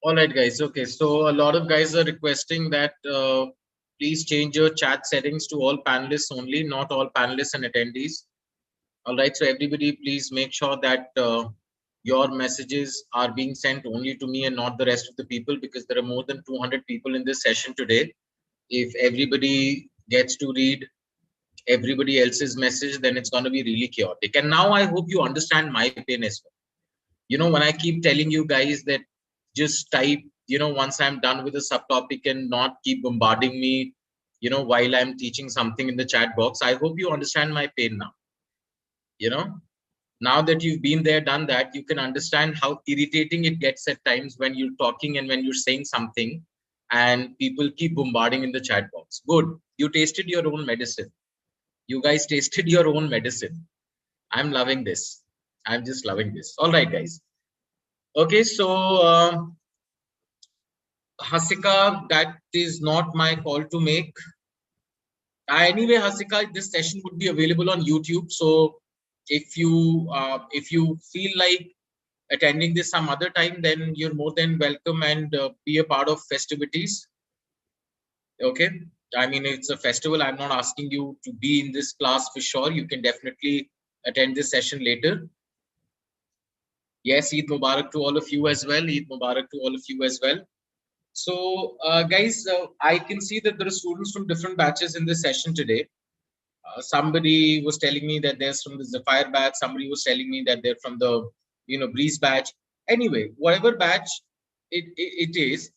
All right, guys. Okay, so a lot of guys are requesting that please change your chat settings to all panelists only, not all panelists and attendees. All right, so everybody, please make sure that your messages are being sent only to me and not the rest of the people, because there are more than 200 people in this session today. If everybody gets to read everybody else's message, then it's going to be really chaotic. And now I hope you understand my pain as well. When I keep telling you guys that just type, once I'm done with the subtopic and not keep bombarding me, while I'm teaching something in the chat box, I hope you understand my pain now. You know, now that you've been there, done that, you can understand how irritating it gets at times when you're talking and when you're saying something and people keep bombarding in the chat box. Good. You tasted your own medicine. You guys tasted your own medicine. I'm loving this. I'm just loving this. All right, guys. Okay, so Hasika, that is not my call to make. Anyway, Hasika, this session would be available on YouTube. So if you feel like attending this some other time, then you're more than welcome and be a part of festivities. Okay, I mean, it's a festival. I'm not asking you to be in this class for sure. You can definitely attend this session later. Yes, Eid Mubarak to all of you as well. Eid Mubarak to all of you as well. So, guys, I can see that there are students from different batches in this session today. Somebody was telling me that they're from the Zephyr batch. Somebody was telling me that they're from the, Breeze batch. Anyway, whatever batch it is,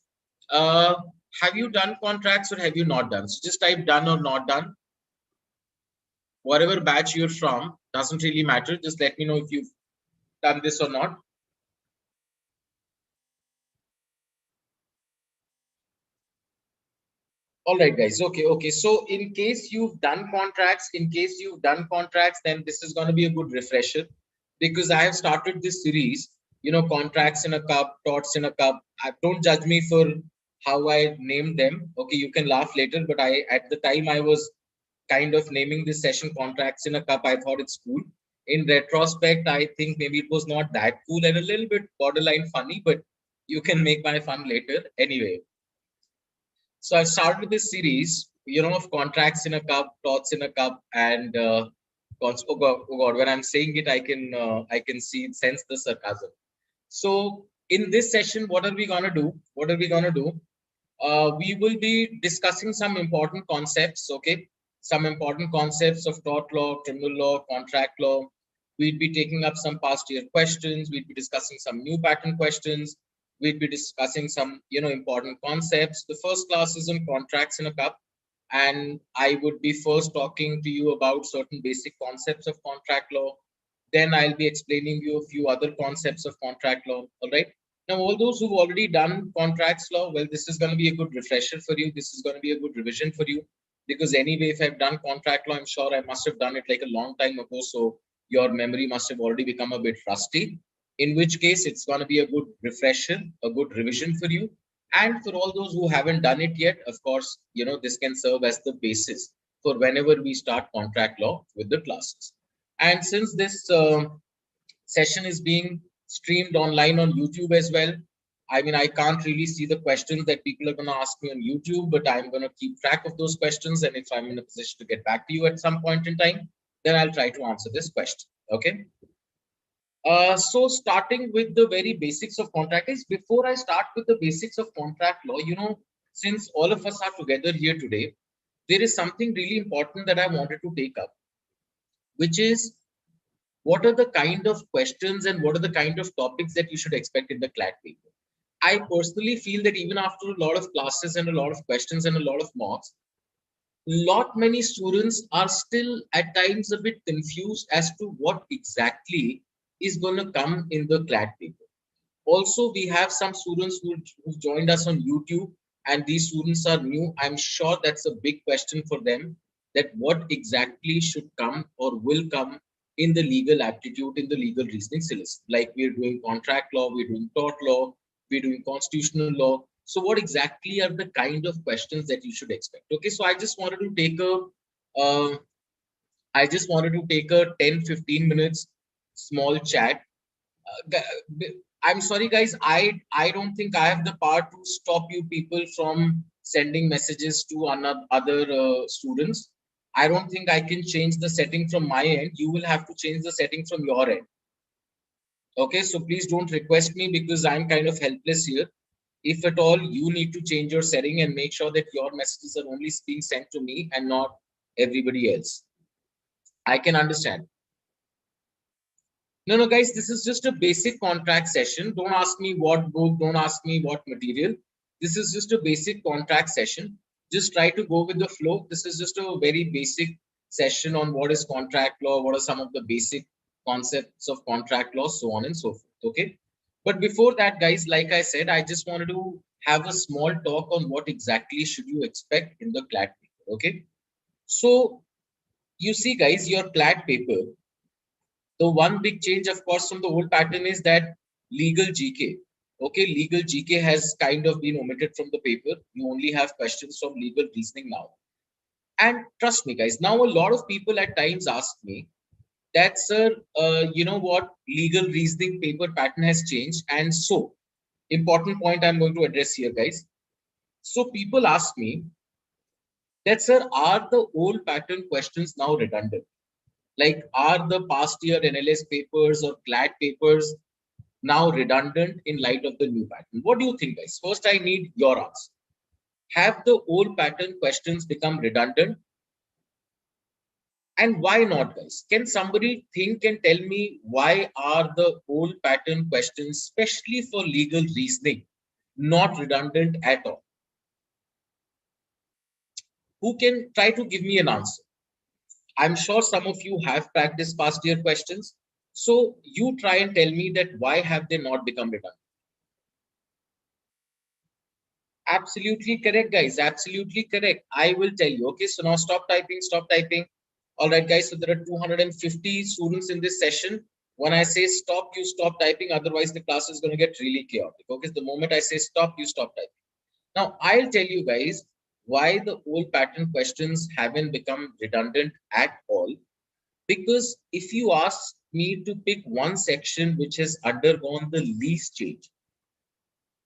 uh, have you done contracts or have you not done? So just type done or not done. Whatever batch you're from, doesn't really matter. Just let me know if you've done this or not. All right, guys. Okay. So in case you've done contracts, then this is going to be a good refresher, because I have started this series, contracts in a cup, thoughts in a cup. Don't judge me for how I named them. Okay, you can laugh later, but at the time I was kind of naming this session contracts in a cup. I thought it's cool. In retrospect, I think maybe it was not that cool and a little bit borderline funny, but you can make my fun later. Anyway, so I've started this series, of contracts in a cup, thoughts in a cup, and oh God, when I'm saying it, I can see sense the sarcasm. So in this session, what are we gonna do? We will be discussing some important concepts. Okay, some important concepts of tort law, criminal law, contract law. We'd be taking up some past year questions. We'd be discussing some new pattern questions. We'd be discussing some, important concepts. The first class is on contracts in a cup, and I would be first talking to you about certain basic concepts of contract law. Then I'll be explaining you a few other concepts of contract law. All right. Now, all those who've already done contracts law, well, this is going to be a good refresher for you. This is going to be a good revision for you, because anyway, if I've done contract law, I'm sure I must have done it like a long time ago. So your memory must have already become a bit rusty, in which case it's going to be a good refresher, a good revision for you. And for all those who haven't done it yet, of course, this can serve as the basis for whenever we start contract law with the classes. And since this session is being streamed online on YouTube as well, I mean, I can't really see the questions that people are going to ask me on YouTube, but I'm going to keep track of those questions. And if I'm in a position to get back to you at some point in time, then I'll try to answer this question. Okay. So starting with the very basics of contract is, before I start with the basics of contract law, since all of us are together here today, there is something really important that I wanted to take up, which is, what are the kind of questions and what are the kind of topics that you should expect in the CLAT paper. I personally feel that even after a lot of classes and a lot of questions and a lot of mocks, many students are still at times a bit confused as to what exactly is going to come in the CLAT paper. Also, we have some students who joined us on YouTube, and these students are new. I'm sure that's a big question for them, that what exactly should come or will come in the legal aptitude, in the legal reasoning syllabus. Like, we're doing contract law, we're doing tort law, we're doing constitutional law. So what exactly are the kind of questions that you should expect? Okay, so I just wanted to take a 10-15 minutes small chat. I'm sorry, guys. I don't think I have the power to stop you people from sending messages to another other students. I don't think I can change the setting from my end. You will have to change the setting from your end. Okay, so please don't request me because I'm kind of helpless here. If at all, you need to change your setting and make sure that your messages are only being sent to me and not everybody else. I can understand. No, no, guys, this is just a basic contract session. Don't ask me what book, don't ask me what material. This is just a basic contract session. Just try to go with the flow. This is just a very basic session on what is contract law, what are some of the basic concepts of contract law, so on and so forth. Okay. But before that, guys, like I said, I just wanted to have a small talk on what exactly should you expect in the CLAT paper. Okay. So you see, guys, your CLAT paper, the one big change, of course, from the old pattern is that legal GK. Okay, legal GK has kind of been omitted from the paper. You only have questions from legal reasoning now. And trust me, guys, now a lot of people at times ask me that, sir, you know what, legal reasoning paper pattern has changed. And so, important point I'm going to address here, guys. So people ask me that, sir, are the old pattern questions now redundant? Like, are the past year NLS papers or CLAT papers now redundant in light of the new pattern? What do you think, guys? First, I need your answer. Have the old pattern questions become redundant? And why not, guys? Can somebody think and tell me why are the old pattern questions, especially for legal reasoning, not redundant at all? Who can try to give me an answer? I'm sure some of you have practiced past year questions. So you try and tell me that why have they not become redundant? Absolutely correct, guys. Absolutely correct. I will tell you. Okay, so now stop typing, stop typing. All right, guys. So there are 250 students in this session. When I say stop, you stop typing. Otherwise, the class is going to get really chaotic. Okay, the moment I say stop, you stop typing. Now, I'll tell you guys why the old pattern questions haven't become redundant at all. Because if you ask me to pick one section which has undergone the least change,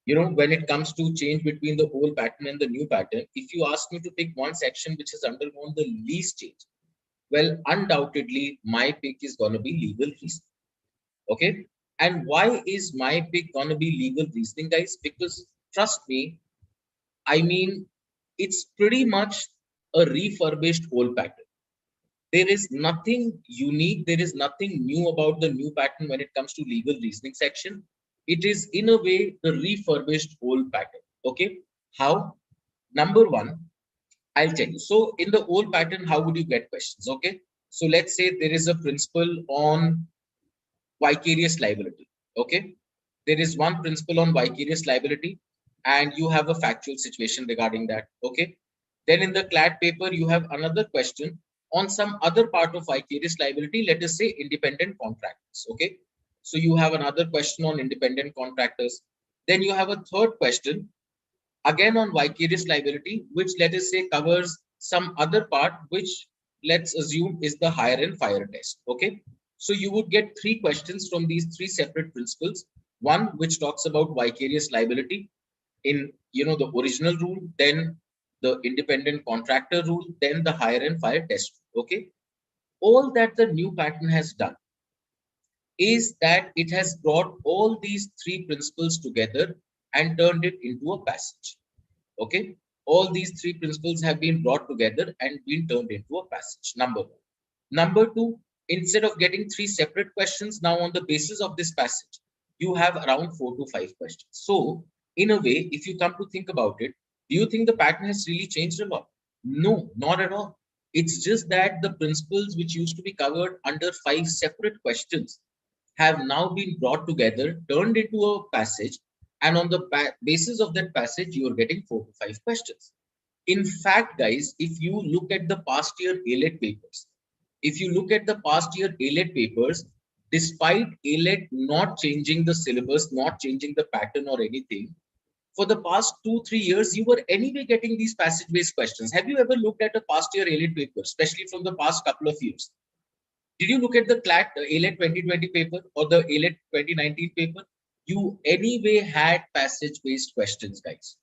when it comes to change between the old pattern and the new pattern, if you ask me to pick one section which has undergone the least change, well, undoubtedly my pick is going to be legal reasoning. Okay, and why is my pick going to be legal reasoning, guys? Because trust me, I mean, it's pretty much a refurbished old pattern. There is nothing unique, there is nothing new about the new pattern when it comes to legal reasoning section. It is in a way the refurbished old pattern. Okay, how? Number one, I'll tell you. So in the old pattern, how would you get questions? Okay, so let's say there is a principle on vicarious liability. Okay, there is one principle on vicarious liability and you have a factual situation regarding that. Okay, then in the CLAT paper you have another question on some other part of vicarious liability, let us say independent contractors. Okay, so you have another question on independent contractors. Then you have a third question again on vicarious liability, which let us say covers some other part, which let's assume is the hire and fire test. Okay, so you would get three questions from these three separate principles. One which talks about vicarious liability in the original rule, then the independent contractor rule, then the hire and fire test. Okay, all that the new pattern has done is that it has brought all these three principles together and turned it into a passage. Okay, all these three principles have been brought together and been turned into a passage. Number one. Number two, instead of getting three separate questions, now on the basis of this passage, you have around 4 to 5 questions. So in a way, if you come to think about it, do you think the pattern has really changed a lot? No, not at all. It's just that the principles which used to be covered under 5 separate questions have now been brought together, turned into a passage, and on the basis of that passage, you are getting 4 to 5 questions. In fact, guys, if you look at the past year ALET papers, if you look at the past year ALET papers, despite ALET not changing the syllabus, not changing the pattern or anything, for the past 2 3 years, you were anyway getting these passage-based questions. Have you ever looked at a past year ALET paper, especially from the past couple of years? Did you look at the CLAT ALET 2020 paper or the ALET 2019 paper? you anyway had passage-based questions, guys.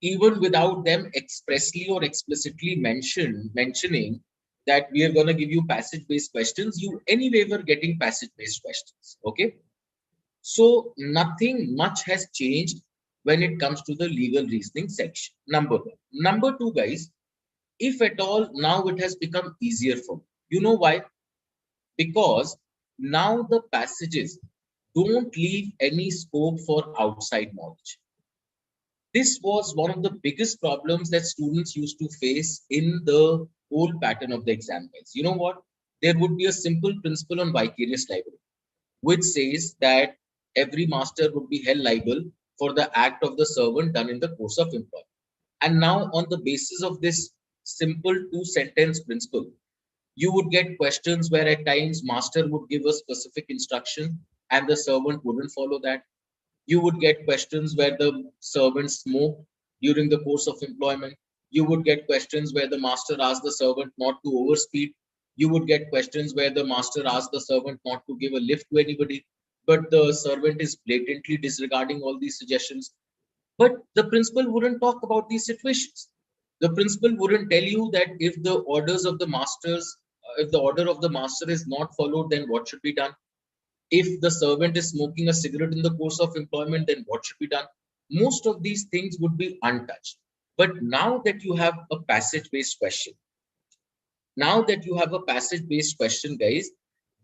Even without them expressly or explicitly mentioning that we are going to give you passage-based questions, you anyway were getting passage-based questions. Okay. So nothing much has changed when it comes to the legal reasoning section. Number one. Number two, guys, if at all, now it has become easier for me. You know why? Because now the passages don't leave any scope for outside knowledge. This was one of the biggest problems that students used to face in the whole pattern of the exam, guys. You know what? There would be a simple principle on vicarious liability, which says that every master would be held liable for the act of the servant done in the course of employment. And now, on the basis of this simple two-sentence principle, you would get questions where at times master would give a specific instruction and the servant wouldn't follow that. You would get questions where the servant smoked during the course of employment. You would get questions where the master asked the servant not to overspeed. You would get questions where the master asked the servant not to give a lift to anybody, but the servant is blatantly disregarding all these suggestions. But the principal wouldn't talk about these situations. The principal wouldn't tell you that if the orders of the masters, if the order of the master is not followed, then what should be done? If the servant is smoking a cigarette in the course of employment, then what should be done? Most of these things would be untouched. But now that you have a passage-based question, now that you have a passage-based question, guys,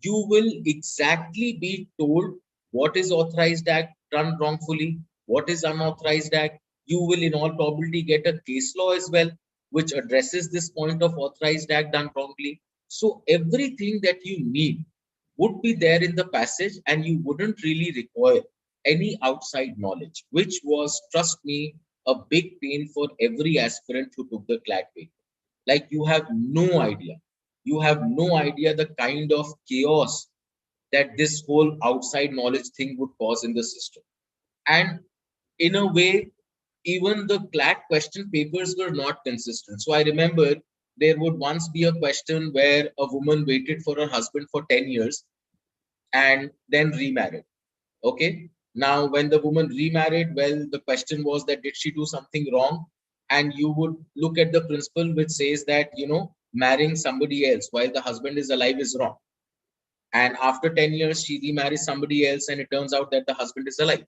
you will exactly be told what is authorized act done wrongfully, what is unauthorized act. You will in all probability get a case law as well, which addresses this point of authorized act done wrongly. So everything that you need would be there in the passage and you wouldn't really require any outside knowledge, which was, trust me, a big pain for every aspirant who took the CLAT paper. Like you have no idea. You have no idea the kind of chaos that this whole outside knowledge thing would cause in the system. And in a way, even the CLAT question papers were not consistent. So I remember there would once be a question where a woman waited for her husband for 10 years and then remarried. Okay. Now, when the woman remarried, well, the question was that did she do something wrong? And you would look at the principle which says that, marrying somebody else while the husband is alive is wrong. And after 10 years, she remarries somebody else, and it turns out that the husband is alive.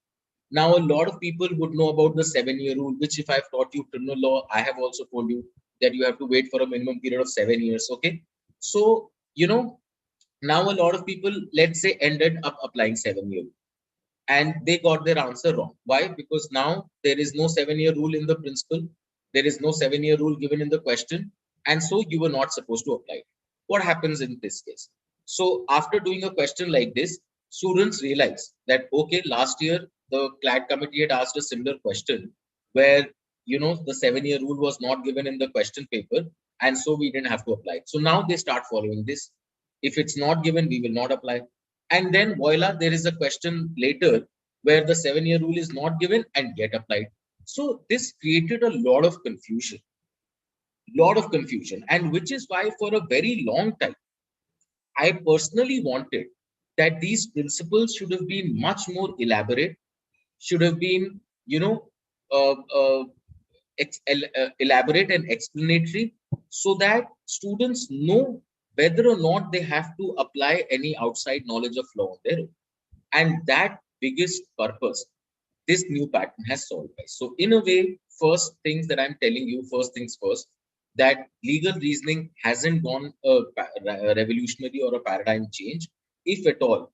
Now, a lot of people would know about the 7-year rule, which, if I've taught you criminal law, I have also told you that you have to wait for a minimum period of 7 years. Okay. So, now a lot of people, let's say, ended up applying 7-year and they got their answer wrong. Why? Because now there is no 7-year rule in the principle. There is no 7-year rule given in the question. And so you were not supposed to apply it. What happens in this case? So after doing a question like this, students realize that, okay, last year the CLAT committee had asked a similar question where, the 7-year rule was not given in the question paper. And so we didn't have to apply it. So now they start following this. If it's not given, we will not apply. And then voila, there is a question later where the 7-year rule is not given and get applied. So this created a lot of confusion, and which is why for a very long time, I personally wanted that these principles should have been much more elaborate, should have been, uh, uh, elaborate and explanatory so that students know whether or not they have to apply any outside knowledge of law on their own. And that biggest purpose this new pattern has solved. So in a way, first things that I'm telling you, first things first, that legal reasoning hasn't gone a revolutionary or a paradigm change. If at all,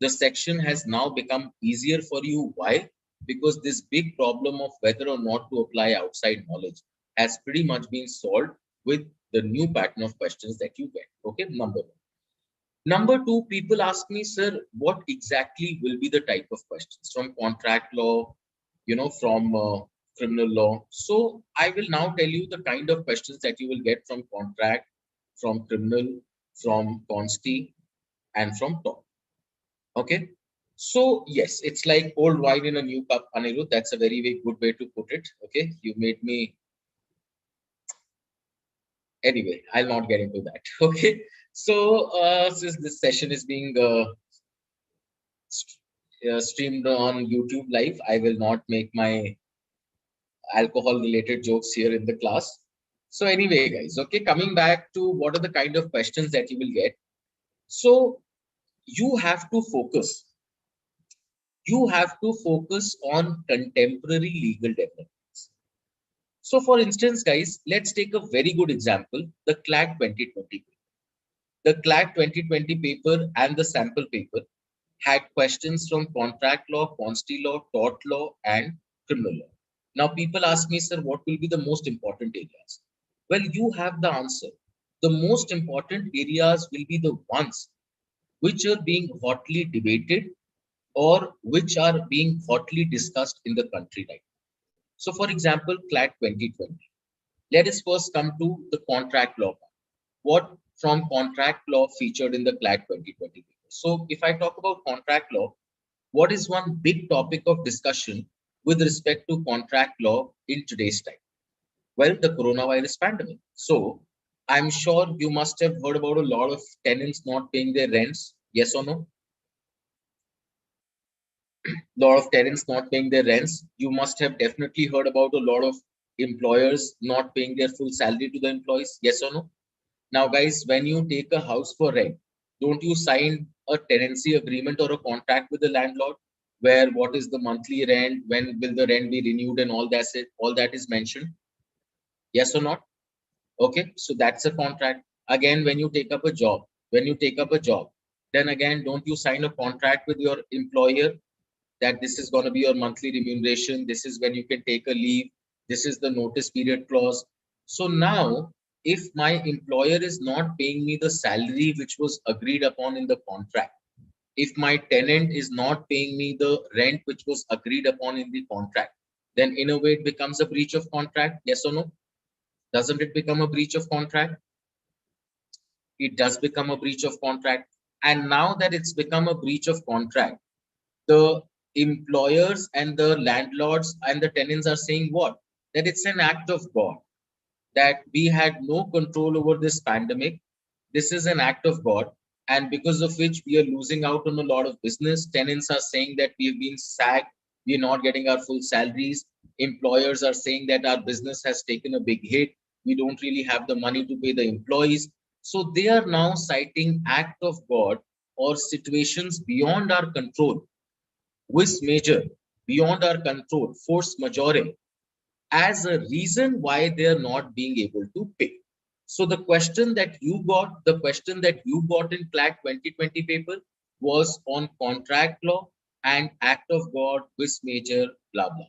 the section has now become easier for you. Why? Because this big problem of whether or not to apply outside knowledge has pretty much been solved with the new pattern of questions that you get. Okay, number one. Number two, people ask me, sir, what exactly will be the type of questions from contract law, from criminal law? So I will now tell you the kind of questions that you will get from contract, from criminal, from consti, and from tort. Okay. So yes, it's like old wine in a new cup, Anirudh. That's a very, very good way to put it. Okay. You made me. Anyway, I'll not get into that. Okay. So since this session is being streamed on YouTube live. I will not make my alcohol related jokes here in the class. So anyway, guys, okay, coming back to what are the kind of questions that you will get. So you have to focus. You have to focus on contemporary legal developments. So for instance, guys, let's take a very good example, the CLAG 2020. The CLAG 2020 paper and the sample paper had questions from contract law, consti law, tort law, and criminal law. Now, people ask me, sir, what will be the most important areas? Well, you have the answer. The most important areas will be the ones which are being hotly debated or which are being hotly discussed in the country right now. So, for example, CLAG 2020. Let us first come to the contract law. What from contract law featured in the CLAG 2020 paper? So, if I talk about contract law, what is one big topic of discussion with respect to contract law in today's time? Well, the coronavirus pandemic. So, I'm sure you must have heard about a lot of tenants not paying their rents. Yes or no? Lot of tenants not paying their rents. You must have definitely heard about a lot of employers not paying their full salary to the employees. Yes or no? Now, guys, when you take a house for rent, don't you sign a tenancy agreement or a contract with the landlord where what is the monthly rent, when will the rent be renewed, and all that is mentioned? Yes or not? Okay, so that's a contract. Again, when you take up a job, then again, don't you sign a contract with your employer that this is going to be your monthly remuneration, this is when you can take a leave, this is the notice period clause. So now, if my employer is not paying me the salary which was agreed upon in the contract, if my tenant is not paying me the rent which was agreed upon in the contract, then in a way it becomes a breach of contract. Yes or no? Doesn't it become a breach of contract? It does become a breach of contract. And now that it's become a breach of contract, the employers and the landlords and the tenants are saying what? That it's an act of God, that we had no control over this pandemic. This is an act of God. And because of which we are losing out on a lot of business. Tenants are saying that we have been sacked. We are not getting our full salaries. Employers are saying that our business has taken a big hit. We don't really have the money to pay the employees. So they are now citing act of God or situations beyond our control, vis major, beyond our control, force majeure, as a reason why they are not being able to pay. So the question that you got, in CLAG 2020 paper was on contract law and act of God, vis major, blah blah.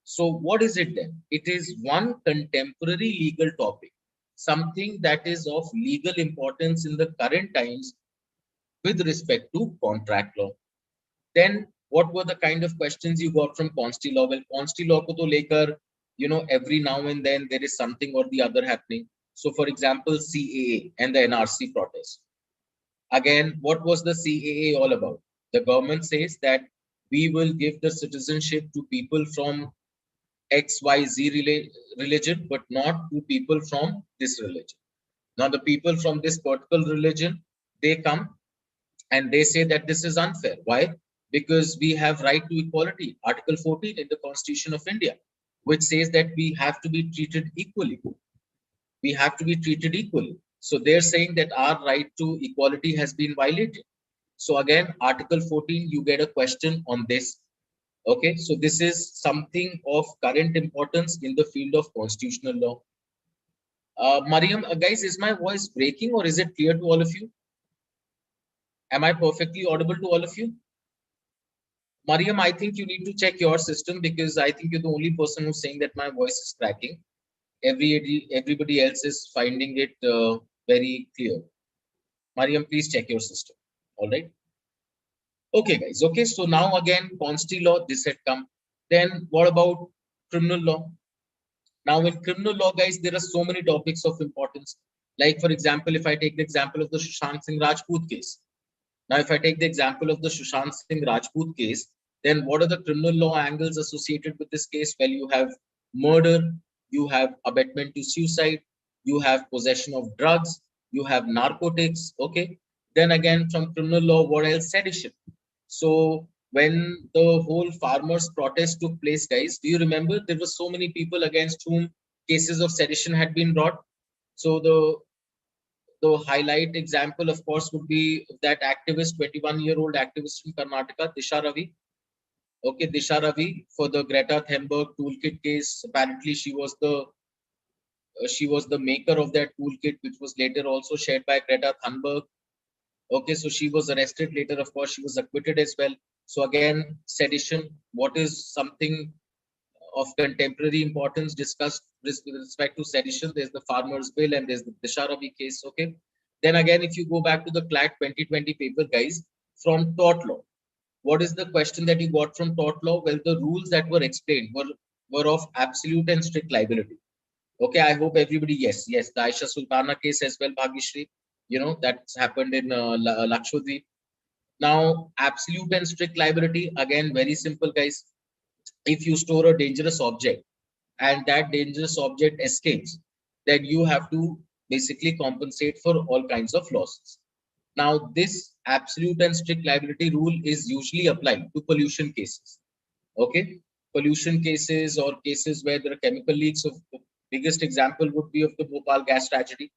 So what is it then? It is one contemporary legal topic, something that is of legal importance in the current times with respect to contract law. Then what were the kind of questions you got from consti law? Well, consti law ko to lekar, every now and then there is something or the other happening. So for example, CAA and the Nrc protest. Again, what was the CAA all about? The government says that we will give the citizenship to people from XYZ religion, but not to people from this religion. Now the people from this particular religion, they come and they say that this is unfair. Why? Because we have right to equality, Article 14 in the Constitution of India, which says that we have to be treated equally. We have to be treated equally. So they're saying that our right to equality has been violated. So again, Article 14, you get a question on this. Okay, so this is something of current importance in the field of constitutional law. Mariam, guys, is my voice breaking or is it clear to all of you? Am I perfectly audible to all of you? Mariam, I think you need to check your system because I think you're the only person who's saying that my voice is cracking. Everybody else is finding it very clear. Mariam, please check your system. All right. Okay, guys. Okay, so now again, consti law, this had come. Then what about criminal law? Now in criminal law, guys, there are so many topics of importance. Like, for example, if I take the example of the Sushant Singh Rajput case. Now, if I take the example of the Sushant Singh Rajput case, then what are the criminal law angles associated with this case? Well, you have murder, you have abetment to suicide, you have possession of drugs, you have narcotics. Okay. Then again, from criminal law, what else? Sedition. So when the whole farmers protest took place, guys, do you remember there were so many people against whom cases of sedition had been brought? So the highlight example, of course, would be that activist, 21-year-old activist in Karnataka, Disha Ravi. Okay, Disha Ravi, for the Greta Thunberg toolkit case. Apparently, she was the maker of that toolkit, which was later also shared by Greta Thunberg. Okay, so she was arrested later. Of course, she was acquitted as well. So again, sedition. What is something of contemporary importance discussed with respect to sedition? There's the Farmers Bill and there's the Disha Ravi case. Okay. Then again, if you go back to the CLAT 2020 paper, guys, from tort law, what is the question that you got from tort law? Well, the rules that were explained were of absolute and strict liability. Okay, I hope everybody, yes, the Aisha Sultana case as well, Bhagishri, that's happened in Lakshadweep. Now, absolute and strict liability, again, very simple, guys. If you store a dangerous object and that dangerous object escapes, then you have to basically compensate for all kinds of losses. Now, this absolute and strict liability rule is usually applied to pollution cases. Okay, pollution cases or cases where there are chemical leaks. Of the biggest example would be of the Bhopal gas tragedy.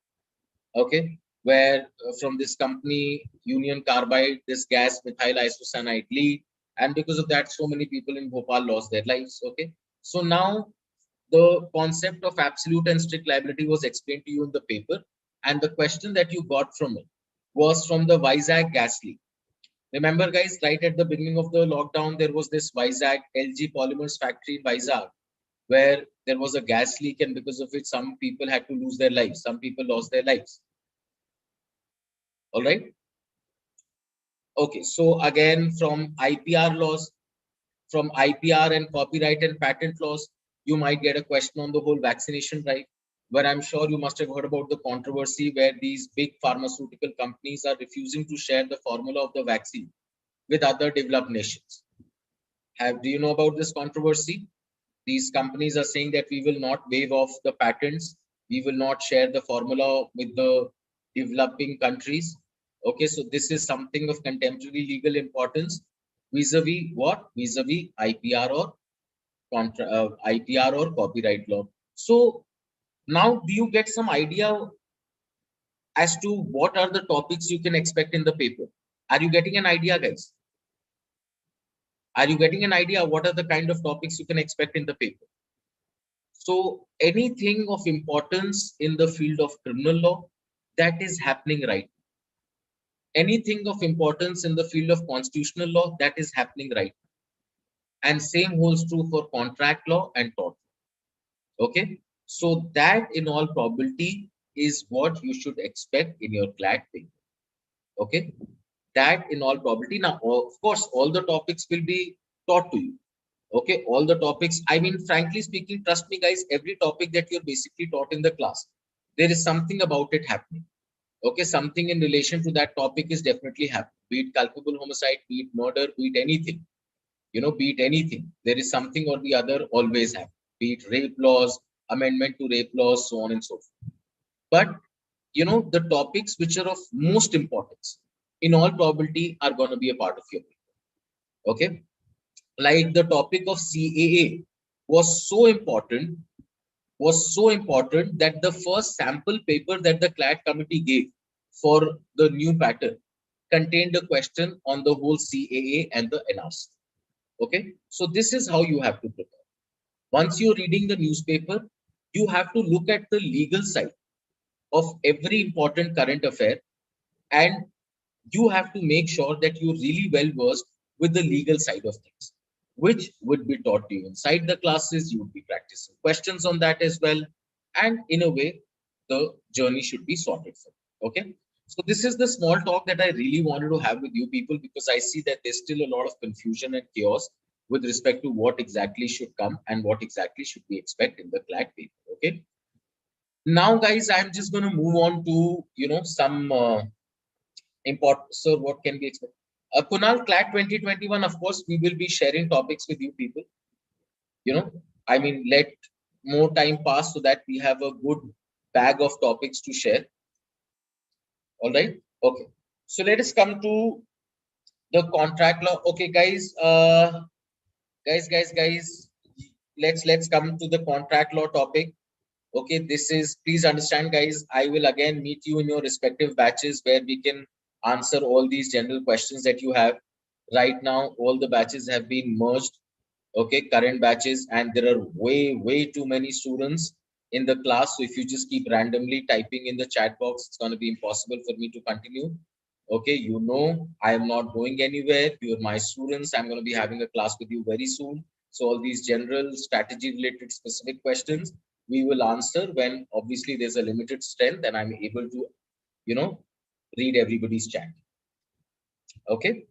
Okay, where from this company Union Carbide, this gas methyl isocyanate leaked, and because of that, so many people in Bhopal lost their lives. Okay, so now the concept of absolute and strict liability was explained to you in the paper, and the question that you got from it was from the Vizag gas leak. Remember, guys, right at the beginning of the lockdown, there was this Vizag LG Polymers factory in Vizag where there was a gas leak, and because of which some people had to lose their lives. Some people lost their lives. All right. Okay. So again, from IPR laws, from IPR and copyright and patent laws, you might get a question on the whole vaccination drive, where I'm sure you must have heard about the controversy where these big pharmaceutical companies are refusing to share the formula of the vaccine with other developed nations. Do you know about this controversy? These companies are saying that we will not waive off the patents, we will not share the formula with the developing countries. Okay, so this is something of contemporary legal importance vis-a-vis what? Vis-a-vis IPR or IPR or copyright law. So now, do you get some idea as to what are the topics you can expect in the paper? Are you getting an idea, guys? Are you getting an idea what are the kind of topics you can expect in the paper? So anything of importance in the field of criminal law that is happening right now. Anything of importance in the field of constitutional law that is happening right now. And same holds true for contract law and tort. Okay. So that in all probability is what you should expect in your CLAT paper. Okay. That in all probability. Now, of course, all the topics will be taught to you. Okay, all the topics. I mean, frankly speaking, trust me, guys, every topic that you're basically taught in the class, there is something about it happening. Okay, something in relation to that topic is definitely happening. Be it culpable homicide, be it murder, be it anything, be it anything. There is something or the other always happening. Be it rape laws, amendment to rape laws, so on and so forth. But, the topics which are of most importance, in all probability, are going to be a part of your paper. Okay. Like the topic of CAA was so important that the first sample paper that the CLAT committee gave for the new pattern contained a question on the whole CAA and the NRC. Okay, so this is how you have to prepare. Once you're reading the newspaper, you have to look at the legal side of every important current affair, and you have to make sure that you're really well versed with the legal side of things, which would be taught to you inside the classes. You would be practicing questions on that as well. And in a way, the journey should be sorted for you. Okay. So this is the small talk that I really wanted to have with you people, because I see that there's still a lot of confusion and chaos with respect to what exactly should come and what exactly should we expect in the CLAT paper. Okay. Now, guys, I'm just going to move on to, some important. So what can we expect? Kunal, CLAT 2021, of course, we will be sharing topics with you people. I mean, let more time pass so that we have a good bag of topics to share. All right. Okay. So let us come to The contract law. Okay, guys. Guys. Let's come to the contract law topic. Okay, this is, please understand, guys. I will again meet you in your respective batches where we can answer all these general questions that you have. Right now, all the batches have been merged. Okay, current batches, and there are way too many students in the class. So if you just keep randomly typing in the chat box, it's going to be impossible for me to continue. Okay, you know, I am not going anywhere. You're my students. I'm going to be having a class with you very soon. So all these general strategy related specific questions we will answer when obviously there's a limited strength and I'm able to, you know, read everybody's chat. Okay.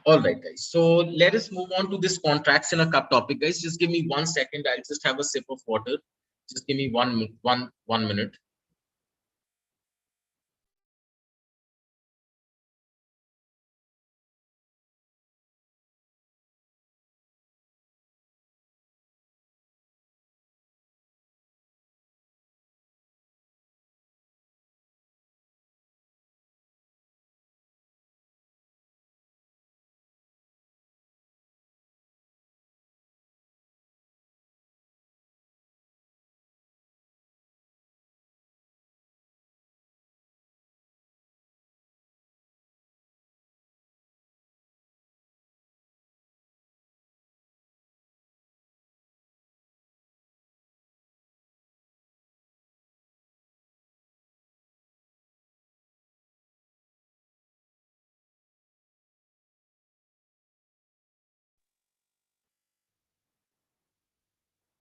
All right, guys. So let us move on to this contracts in a cup topic, guys. Just give me 1 second. I'll just have a sip of water. Just give me one minute.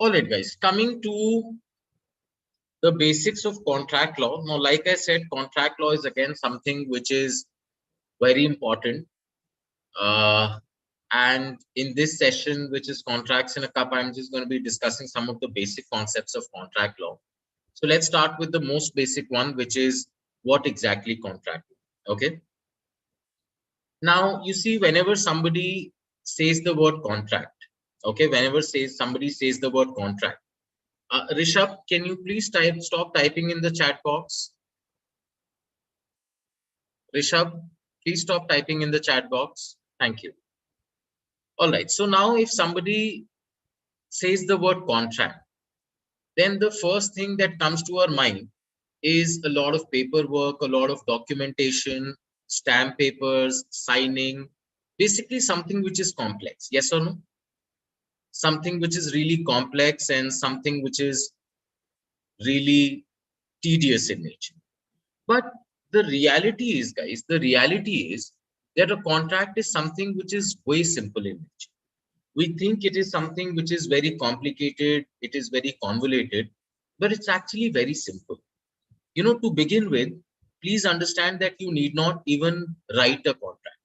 All right, guys. Coming to the basics of contract law. Now, like I said, contract law is again something which is very important. And in this session, which is contracts in a cup, I'm just going to be discussing some of the basic concepts of contract law. So let's start with the most basic one, which is what exactly contract is. Okay. Now, you see, whenever somebody says the word contract, okay, whenever somebody says the word contract, Rishabh, can you please stop typing in the chat box? Rishabh, please stop typing in the chat box. Thank you. All right. So now if somebody says the word contract, then the first thing that comes to our mind is a lot of paperwork, a lot of documentation, stamp papers, signing, basically something which is complex. Yes or no? Something which is really complex and something which is really tedious in nature. But the reality is, guys, the reality is that a contract is something which is way simple in nature. We think it is something which is very complicated, it is very convoluted, but it's actually very simple. You know, to begin with, please understand that you need not even write a contract.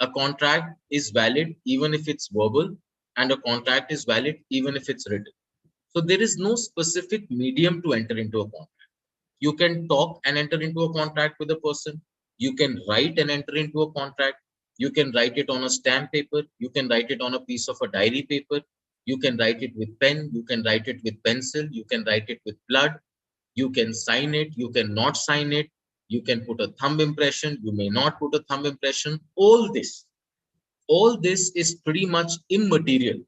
A contract is valid even if it's verbal, and a contract is valid even if it's written. So there is no specific medium to enter into a contract. You can talk and enter into a contract with a person. You can write and enter into a contract. You can write it on a stamp paper. You can write it on a piece of a diary paper. You can write it with pen. You can write it with pencil. You can write it with blood. You can sign it. You can not sign it. You can put a thumb impression. You may not put a thumb impression. All this is pretty much immaterial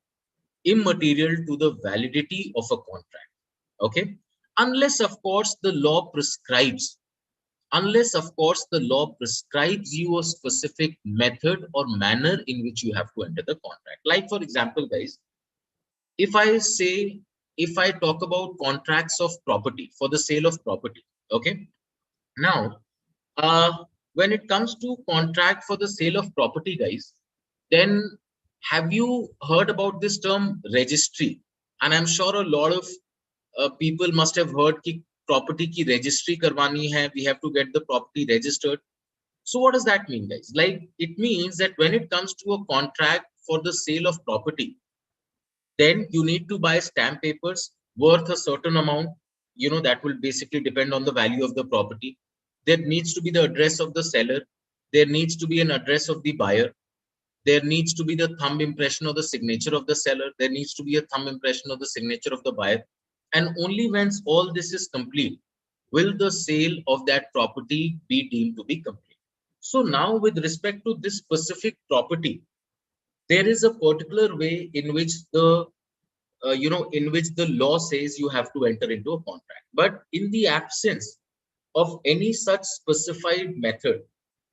to the validity of a contract. Okay, unless of course the law prescribes you a specific method or manner in which you have to enter the contract. Like for example, guys, if I talk about contracts of property for the sale of property. Okay, now uh when it comes to contract for the sale of property, guys, then have you heard about this term registry? And I'm sure a lot of people must have heard कि property की registry करवानी है, we have to get the property registered. So what does that mean, guys? Like, it means that when it comes to a contract for the sale of property, then you need to buy stamp papers worth a certain amount. You know, that will basically depend on the value of the property. There needs to be the address of the seller. There needs to be an address of the buyer. There needs to be the thumb impression or the signature of the seller. There needs to be a thumb impression of the signature of the buyer. And only once all this is complete will the sale of that property be deemed to be complete. So now with respect to this specific property, there is a particular way in which the in which the law says you have to enter into a contract. But in the absence of any such specified method,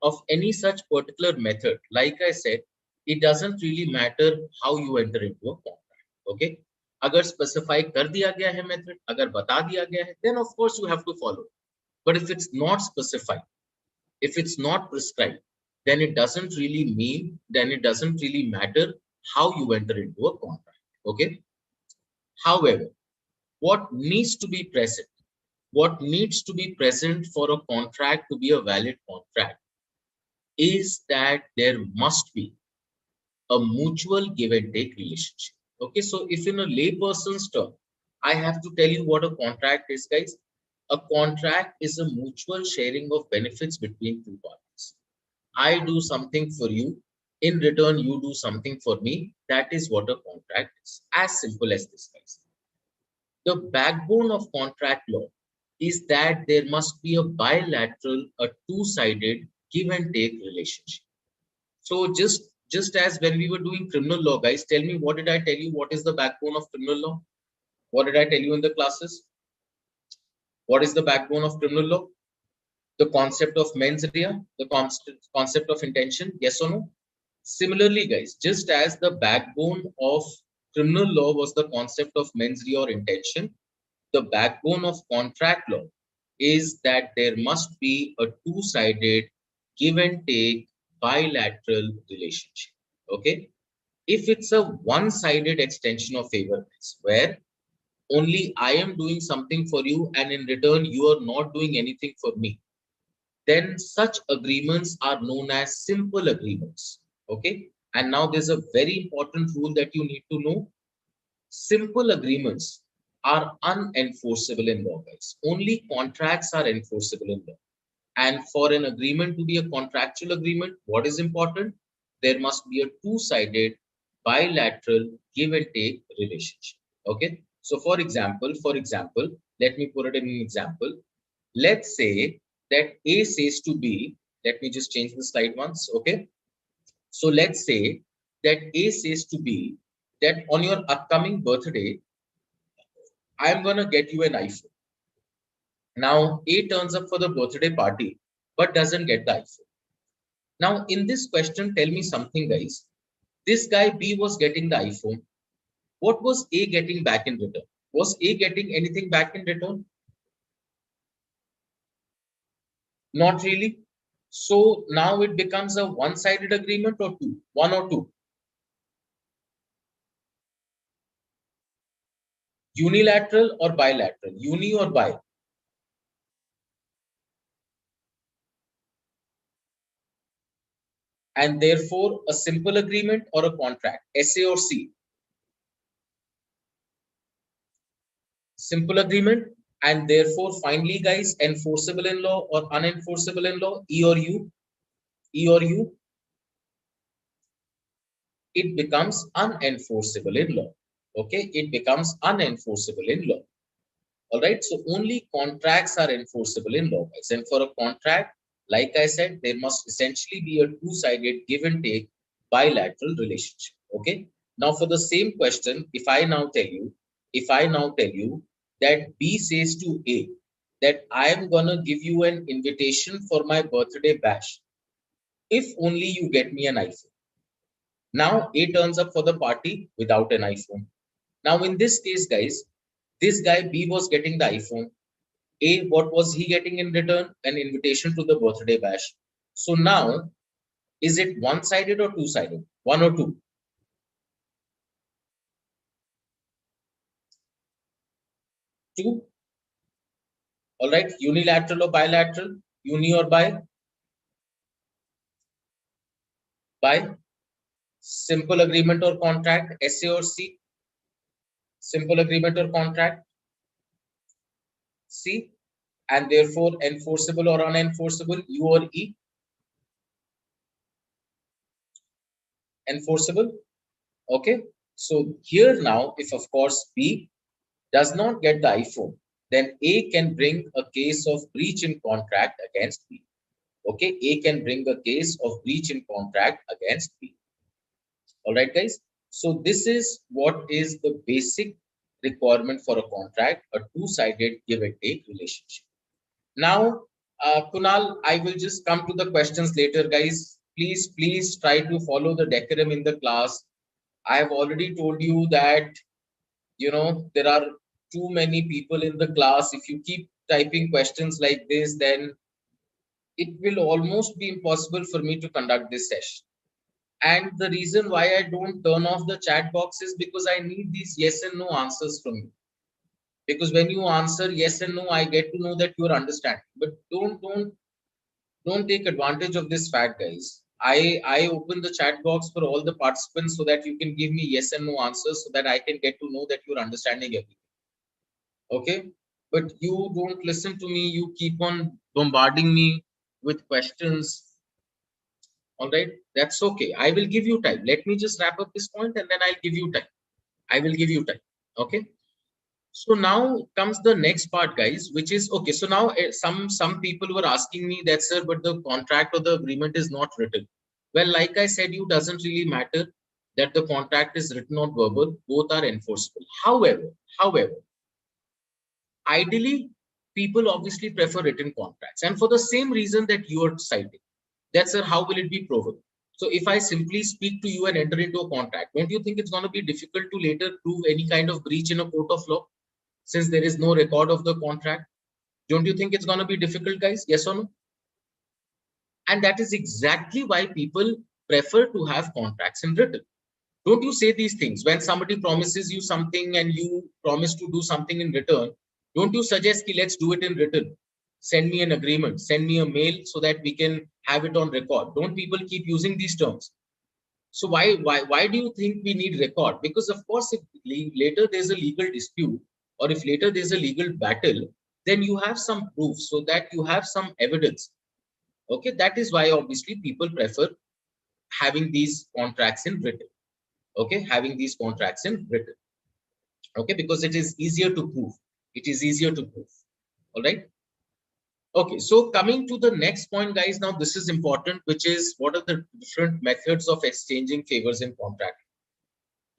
of any such particular method, like I said, it doesn't really matter how you enter into a contract. Okay, अगर specify कर दिया गया है method, अगर बता दिया गया है, then of course you have to follow. But if it's not specified, if it's not prescribed, then it doesn't really mean, then it doesn't really matter how you enter into a contract. Okay. However, what needs to be present, what needs to be present for a contract to be a valid contract is that there must be a mutual give and take relationship. Okay, so if in a layperson's term, I have to tell you what a contract is, guys. A contract is a mutual sharing of benefits between two parties. I do something for you, in return, you do something for me. That is what a contract is. As simple as this, guys. The backbone of contract law is that there must be a bilateral, a two-sided give and take relationship. So just as when we were doing criminal law, guys, tell me, what did I tell you? What is the backbone of criminal law? What did I tell you in the classes? What is the backbone of criminal law? The concept of mens rea, the concept of intention, yes or no? Similarly, guys, just as the backbone of criminal law was the concept of mens rea or intention, the backbone of contract law is that there must be a two-sided give and take bilateral relationship. Okay. If it's a one-sided extension of favor, where only I am doing something for you and in return you are not doing anything for me, then such agreements are known as simple agreements. Okay. And now there's a very important rule that you need to know. Simple agreements are unenforceable in law, guys. Only contracts are enforceable in law. And for an agreement to be a contractual agreement, what is important? There must be a two-sided bilateral give and take relationship. Okay. So for example, let me put it in an example. Let's say that A says to B, let me just change the slide once. Okay. So let's say that A says to B that on your upcoming birthday, I'm gonna get you an iPhone. Now A turns up for the birthday party, but doesn't get the iPhone. Now in this question, tell me something, guys. This guy B was getting the iPhone. What was A getting back in return? Was A getting anything back in return? Not really. So now it becomes a one-sided agreement or two? One or two? Unilateral or bilateral? Uni or bi? And therefore a simple agreement or a contract, SA or C? Simple agreement, and therefore finally, guys, enforceable in law or unenforceable in law, E or U? E or U? It becomes unenforceable in law. Okay, it becomes unenforceable in law. All right, so only contracts are enforceable in law, guys. And for a contract, like I said, there must essentially be a two-sided give and take bilateral relationship. Okay. Now for the same question, if I now tell you that B says to A that I am gonna give you an invitation for my birthday bash if only you get me an iPhone. Now A turns up for the party without an iPhone. Now in this case, guys, this guy B was getting the iPhone. A, what was he getting in return? An invitation to the birthday bash. So now, is it one-sided or two-sided? One or two? Two. All right. Unilateral or bilateral? Uni or bi? Bi. Simple agreement or contract? SA or C? Simple agreement or contract? C. And therefore enforceable or unenforceable? U or E? Enforceable. Okay. So here now, if of course B does not get the iPhone, then A can bring a case of breach in contract against B. Okay, A can bring a case of breach in contract against B. All right, guys. So this is what is the basic requirement for a contract, a two-sided give and take relationship. Now, Kunal, I will just come to the questions later, guys. Please try to follow the decorum in the class. I have already told you that, there are too many people in the class. If you keep typing questions like this, then it will almost be impossible for me to conduct this session. And the reason why I don't turn off the chat box is because I need these yes and no answers from you. Because when you answer yes and no, I get to know that you are understanding. But don't take advantage of this fact, guys. I open the chat box for all the participants so that you can give me yes and no answers so that I can get to know that you're understanding everything. Okay? But you don't listen to me. You keep on bombarding me with questions. All right, that's okay. I will give you time. Let me just wrap up this point and then I'll give you time. I will give you time. Okay. So now comes the next part, guys, which is okay. So now some people were asking me that, sir, but the contract or the agreement is not written. Well, like I said, you doesn't really matter that the contract is written or verbal. Both are enforceable. However, ideally, people obviously prefer written contracts, and for the same reason that you are citing. That's sir, how will it be proven? So if I simply speak to you and enter into a contract, don't you think it's going to be difficult to later prove any kind of breach in a court of law since there is no record of the contract? Don't you think it's going to be difficult, guys? Yes or no? And that is exactly why people prefer to have contracts in written. Don't you say these things when somebody promises you something and you promise to do something in return? Don't you suggest ki, let's do it in written? Send me an agreement, send me a mail so that we can have it on record. Don't people keep using these terms? So why do you think we need record? Because of course, if later there's a legal dispute or if later there's a legal battle, then you have some proof so that you have some evidence. Okay, that is why obviously people prefer having these contracts in written. Okay, having these contracts in written. Okay, because it is easier to prove. It is easier to prove. All right. Okay, so coming to the next point, guys, now this is important, which is what are the different methods of exchanging favors in contract?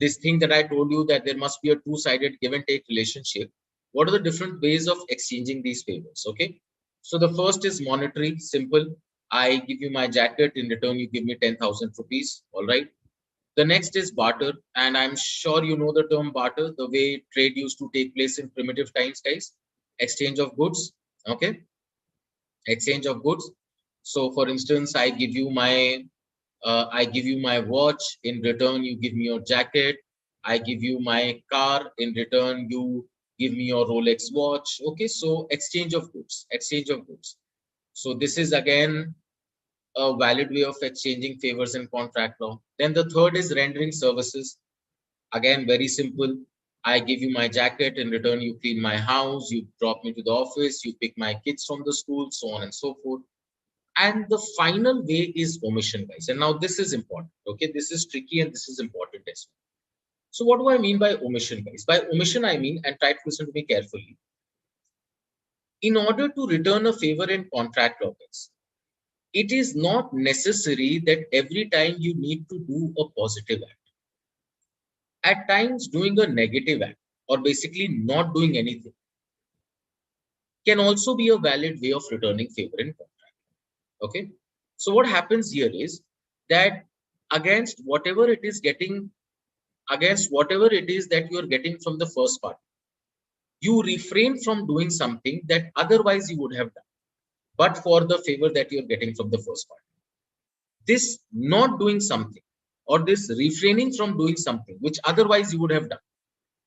This thing that I told you that there must be a two-sided give and take relationship. What are the different ways of exchanging these favors? Okay, so the first is monetary, simple. I give you my jacket, in return you give me 10,000 rupees. All right. The next is barter, and I'm sure you know the term barter, the way trade used to take place in primitive times, guys. Exchange of goods. Okay, exchange of goods. So, for instance, I give you my watch. In return, you give me your jacket. I give you my car. In return, you give me your Rolex watch. Okay, so exchange of goods. Exchange of goods. So this is again a valid way of exchanging favors in contract law. Then the third is rendering services. Again, very simple. I give you my jacket. In return, you clean my house. You drop me to the office. You pick my kids from the school, so on and so forth. And the final way is omission, guys. And now this is important. Okay, this is tricky and this is important as well. So what do I mean by omission, guys? By omission, I mean, and try to listen to me carefully. In order to return a favor in contract law, guys, it is not necessary that every time you need to do a positive act. At times, doing a negative act or basically not doing anything can also be a valid way of returning favor in contract. Okay, so what happens here is that against whatever it is that you are getting from the first party, you refrain from doing something that otherwise you would have done but for the favor that you're getting from the first party. This not doing something or this refraining from doing something which otherwise you would have done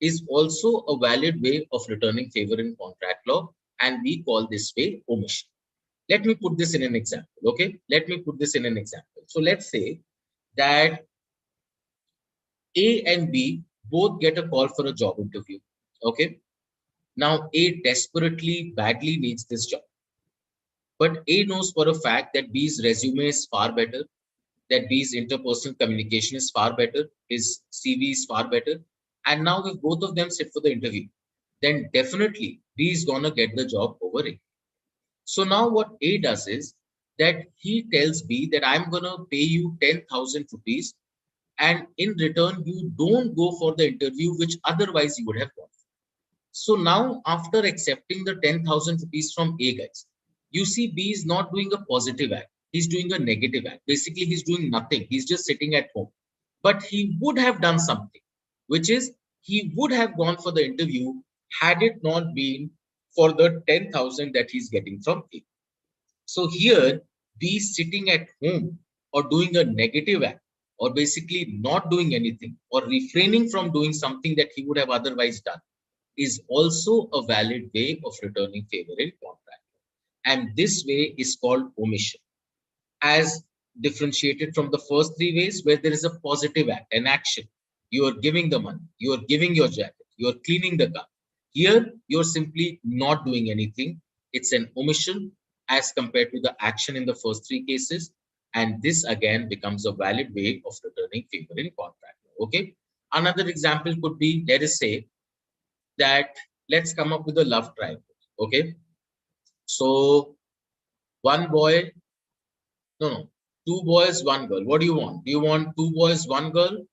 is also a valid way of returning favor in contract law, and we call this way omission. Let me put this in an example. Okay, let me put this in an example. So let's say that A and B both get a call for a job interview. Okay, now A desperately badly needs this job, but A knows for a fact that B's resume is far better, that B's interpersonal communication is far better, his CV is far better, and now if both of them sit for the interview, then definitely B is gonna get the job over A. So now what A does is that he tells B that I'm gonna pay you 10,000 rupees, and in return you don't go for the interview which otherwise you would have gone. So now after accepting the 10,000 rupees from A, guys, you see B is not doing a positive act. He's doing a negative act. Basically, he's doing nothing. He's just sitting at home. But he would have done something, which is he would have gone for the interview had it not been for the 10,000 that he's getting from A. So here, B sitting at home or doing a negative act, or basically not doing anything or refraining from doing something that he would have otherwise done, is also a valid way of returning favor in contract. And this way is called omission, as differentiated from the first three ways where there is a positive act, an action. You are giving the money, you are giving your jacket, you are cleaning the car. Here, you're simply not doing anything. It's an omission as compared to the action in the first three cases. And this again becomes a valid way of returning favor in contract. Okay. Another example could be, let us say that let's come up with a love triangle. Okay. So one boy, no, two boys, one girl. What do you want? Do you want two boys, one girl?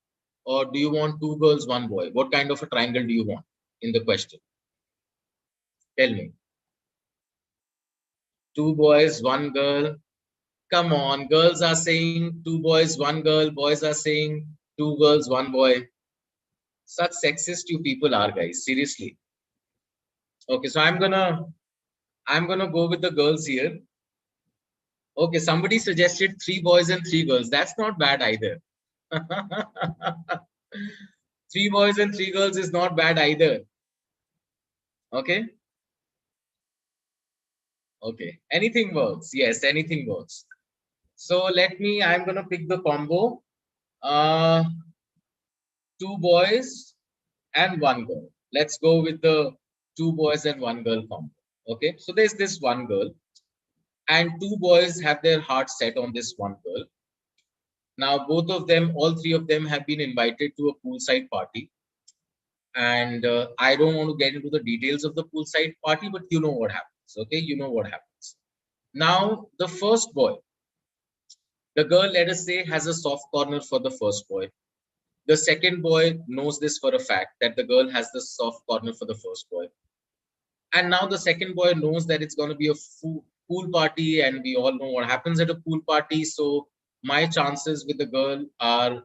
Or do you want two girls, one boy? What kind of a triangle do you want in the question? Tell me. Two boys, one girl. Come on, girls are saying two boys, one girl. Boys are saying two girls, one boy. Such sexist you people are, guys. Seriously. Okay, so I'm gonna go with the girls here. Okay, somebody suggested three boys and three girls. That's not bad either. Three boys and three girls is not bad either. Okay. Okay. Anything works. Yes, anything works. So I'm gonna pick the combo. Uh, two boys and one girl. Let's go with the two boys and one girl combo. Okay. So there's this one girl, and two boys have their heart set on this one girl. Now, both of them, all three of them have been invited to a poolside party. And I don't want to get into the details of the poolside party, but you know what happens. Okay, you know what happens. Now, the first boy, the girl, let us say, has a soft corner for the first boy. The second boy knows this for a fact that the girl has the soft corner for the first boy. And now the second boy knows that it's going to be a pool party, and we all know what happens at a pool party. So my chances with the girl are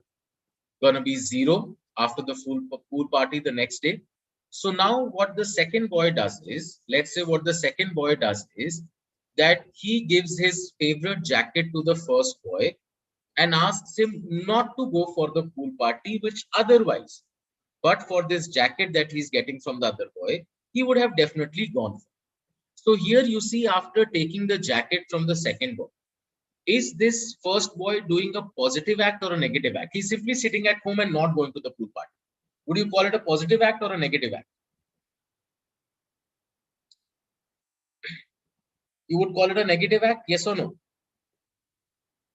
gonna be zero after the full pool party the next day. So now what the second boy does is, let's say what the second boy does is that he gives his favorite jacket to the first boy and asks him not to go for the pool party, which otherwise, but for this jacket that he's getting from the other boy, he would have definitely gone for. So here you see, after taking the jacket from the second boy, is this first boy doing a positive act or a negative act? He's simply sitting at home and not going to the pool party. Would you call it a positive act or a negative act? You would call it a negative act, yes or no?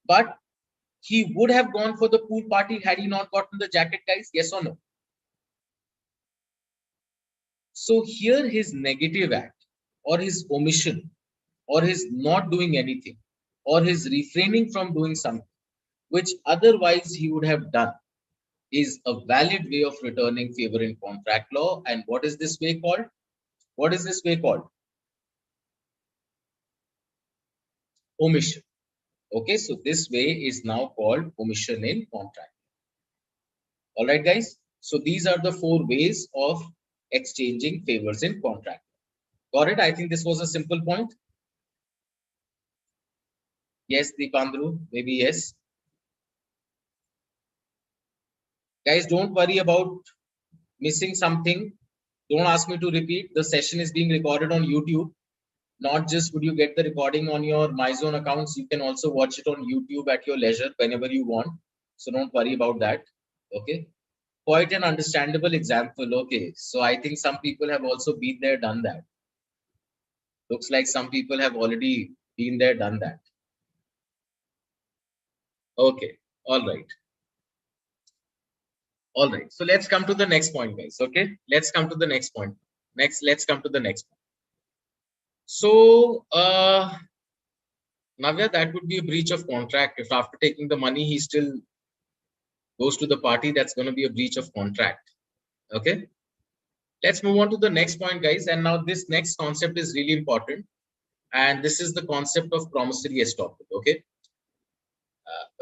But he would have gone for the pool party had he not gotten the jacket, guys, yes or no? So here his negative act or his omission or his not doing anything or his refraining from doing something which otherwise he would have done is a valid way of returning favor in contract law. And what is this way called? What is this way called? Omission. Okay, so this way is now called omission in contract. All right, guys. So these are the four ways of exchanging favors in contract. Got it? I think this was a simple point. Yes, Deepandru, maybe yes. Guys, don't worry about missing something. Don't ask me to repeat. The session is being recorded on YouTube. Not just would you get the recording on your MyZone accounts, you can also watch it on YouTube at your leisure whenever you want. So don't worry about that. Okay. Quite an understandable example. Okay. So I think some people have also been there, done that. Looks like some people have already been there, done that. Okay. All right. All right. So let's come to the next point, guys. Okay. Let's come to the next point. Let's come to the next point. So Navya, that would be a breach of contract. If after taking the money, he still goes to the party, that's going to be a breach of contract. Okay. Let's move on to the next point, guys. And now this next concept is really important. And this is the concept of promissory estoppel. Okay.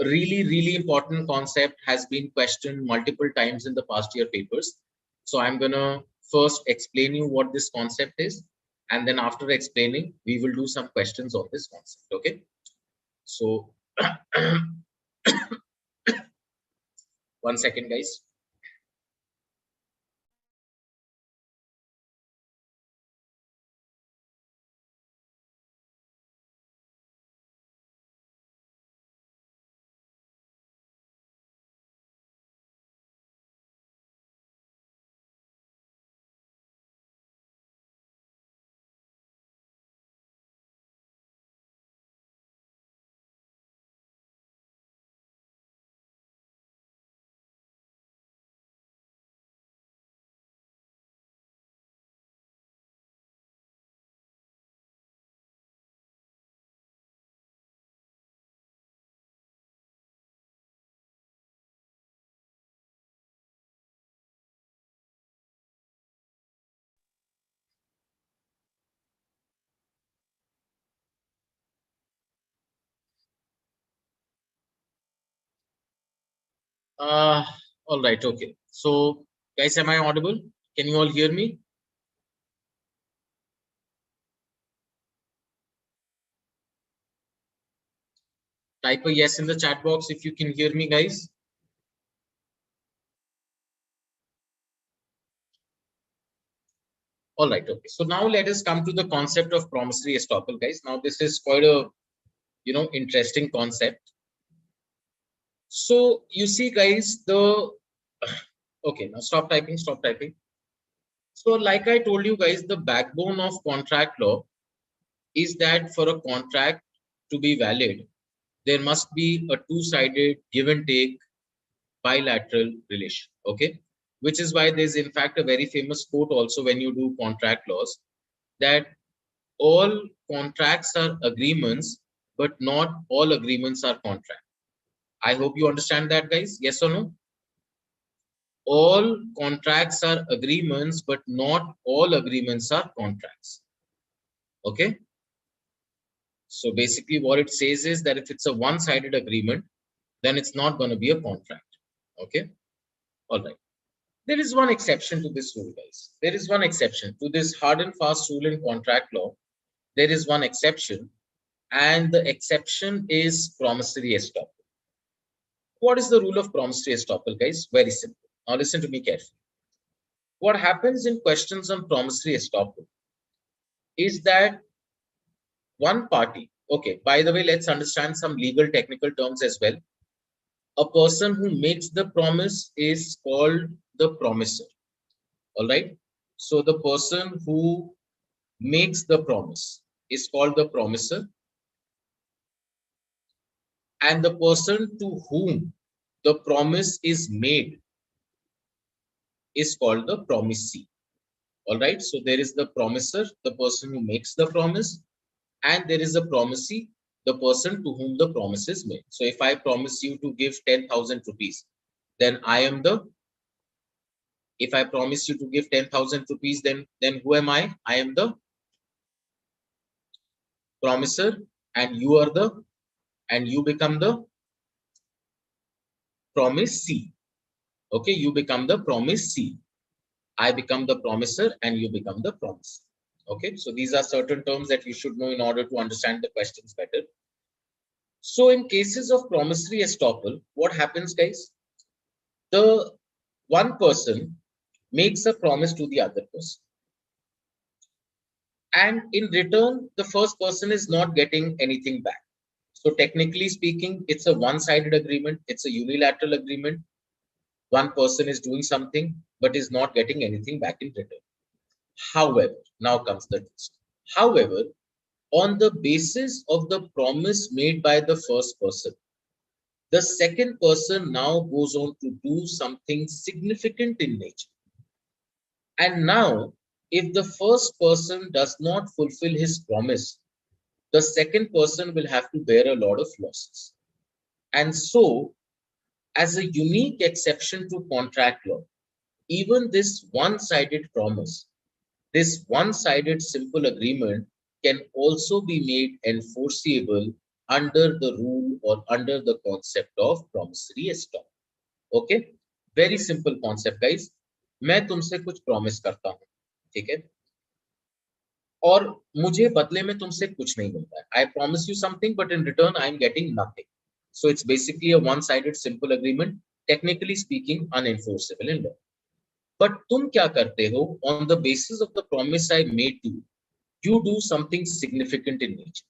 Really important concept, has been questioned multiple times in the past year papers. So I'm going to first explain you what this concept is. And then after explaining, we will do some questions on this concept. Okay. So 1 second, guys. Uh, all right. Okay. So, guys, am I audible? Can you all hear me? Type a yes in the chat box if you can hear me, guys. All right. Okay. So now let us come to the concept of promissory estoppel, guys. Now this is quite a interesting concept. So you see, guys, the okay. Now stop typing. Stop typing. So like I told you guys, the backbone of contract law is that for a contract to be valid, there must be a two-sided give and take bilateral relation. Okay. Which is why there's in fact a very famous quote also when you do contract laws, that all contracts are agreements, but not all agreements are contract. I hope you understand that, guys. Yes or no? All contracts are agreements, but not all agreements are contracts. Okay. So basically what it says is that if it's a one-sided agreement, then it's not going to be a contract. Okay. All right. There is one exception to this rule, guys. There is one exception to this hard and fast rule in contract law. There is one exception, and the exception is promissory estoppel. What is the rule of promissory estoppel, guys? Very simple. Now listen to me carefully. What happens in questions on promissory estoppel is that one party, okay, by the way, let's understand some legal technical terms as well. A person who makes the promise is called the promisor. All right. So the person who makes the promise is called the promisor, and the person to whom the promise is made is called the promisee. All right. So there is the promisor, the person who makes the promise, and there is a promisee, the person to whom the promise is made. So if I promise you to give 10,000 rupees, then I am the, if I promise you to give 10,000 rupees, then who am I? I am the promisor, and you are the, and you become the promisee. Okay, you become the promisee. I become the promisor and you become the promise. Okay, so these are certain terms that you should know in order to understand the questions better. So in cases of promissory estoppel, what happens, guys? The one person makes a promise to the other person, and in return, the first person is not getting anything back. So technically speaking, it's a one-sided agreement. It's a unilateral agreement. One person is doing something, but is not getting anything back in return. However, now comes the twist. However, on the basis of the promise made by the first person, the second person now goes on to do something significant in nature. And now, if the first person does not fulfill his promise, the second person will have to bear a lot of losses. And so, as a unique exception to contract law, even this one-sided promise, this one-sided simple agreement can also be made enforceable under the rule or under the concept of promissory estoppel. Okay? Very simple concept, guys. मैं तुमसे कुछ promise करता हूँ, ठीक है? और मुझे बदले में तुमसे कुछ नहीं मिलता है. I promise you something, but in return I am getting nothing. So it's basically a one-sided simple agreement, technically speaking, unenforceable in law. But तुम क्या करते हो? On the basis of the promise I made to you, you do something significant in nature.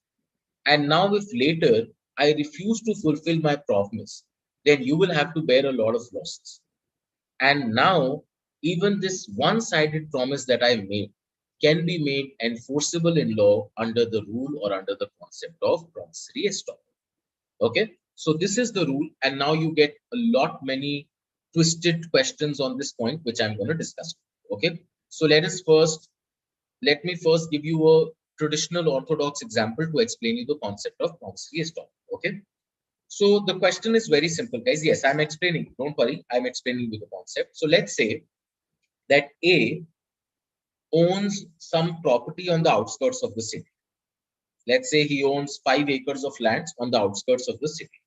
And now if later I refuse to fulfill my promise, then you will have to bear a lot of losses. And now even this one-sided promise that I made can be made enforceable in law under the rule or under the concept of promissory estoppel. Okay, so this is the rule, and now you get a lot many twisted questions on this point, which I'm going to discuss. Okay, so let me first give you a traditional orthodox example to explain you the concept of promissory estoppel. Okay, so the question is very simple, guys. Yes, I'm explaining. Don't worry, I'm explaining you the concept. So let's say that A owns some property on the outskirts of the city. Let's say he owns 5 acres of land on the outskirts of the city.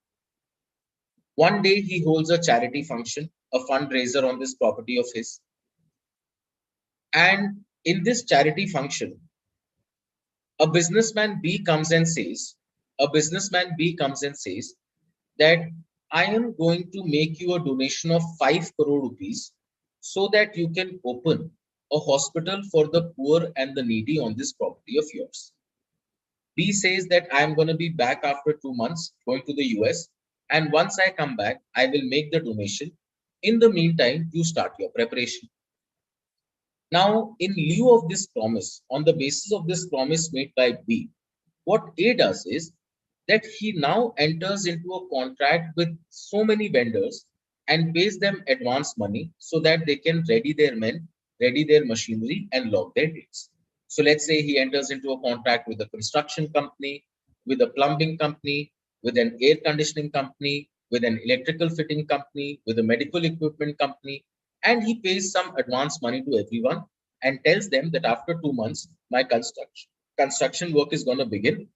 One day he holds a charity function, a fundraiser on this property of his. And in this charity function, a businessman B comes and says, that I am going to make you a donation of 5 crore rupees so that you can open a hospital for the poor and the needy on this property of yours. B says that I am going to be back after 2 months, going to the US. And once I come back, I will make the donation. In the meantime, you start your preparation. Now, in lieu of this promise, on the basis of this promise made by B, what A does is that he now enters into a contract with so many vendors and pays them advance money so that they can ready their men, ready their machinery, and log their dates. So let's say he enters into a contract with a construction company, with a plumbing company, with an air conditioning company, with an electrical fitting company, with a medical equipment company, and he pays some advance money to everyone and tells them that after 2 months, my construction work is going to begin.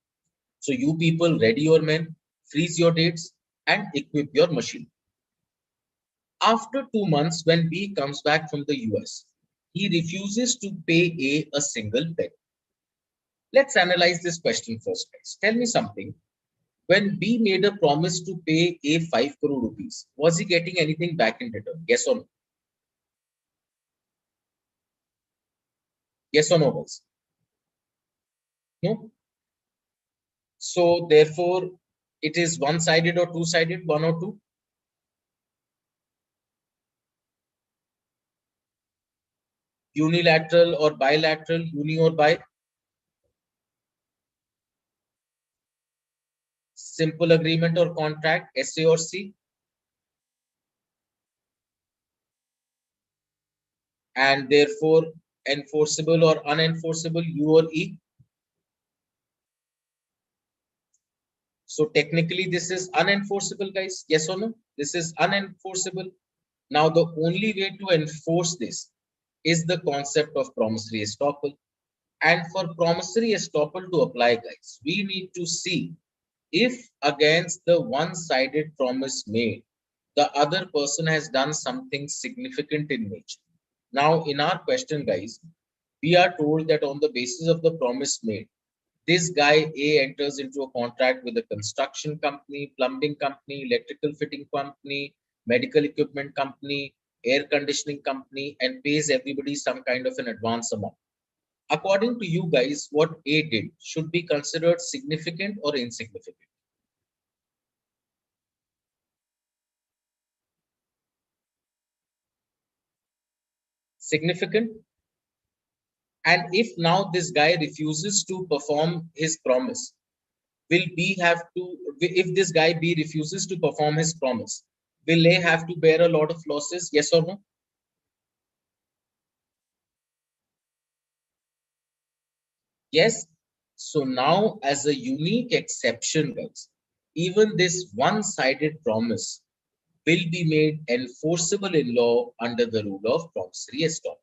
So you people ready your men, freeze your dates, and equip your machine. After 2 months, when B comes back from the US, he refuses to pay A single penny. Let's analyze this question first, guys. Tell me something. When B made a promise to pay A 5 crore rupees, was he getting anything back in return? Yes or no? Yes or no, guys? No? So therefore, it is one-sided or two-sided, one or two? Unilateral or bilateral, uni or bi? Simple agreement or contract, SA or C? And therefore, enforceable or unenforceable, U or E? So technically, this is unenforceable, guys. Yes or no? This is unenforceable. Now, the only way to enforce this is the concept of promissory estoppel. And for promissory estoppel to apply, guys, we need to see if against the one-sided promise made, the other person has done something significant in nature. Now, in our question, guys, we are told that on the basis of the promise made, this guy A enters into a contract with a construction company, plumbing company, electrical fitting company, medical equipment company, air conditioning company, and pays everybody some kind of an advance amount. According to you guys, what A did should be considered significant or insignificant? Significant. And if now this guy refuses to perform his promise, will B have to, if this guy B refuses to perform his promise, will A have to bear a lot of losses? Yes or no? Yes. So now, as a unique exception, guys, even this one-sided promise will be made enforceable in law under the rule of promissory estoppel.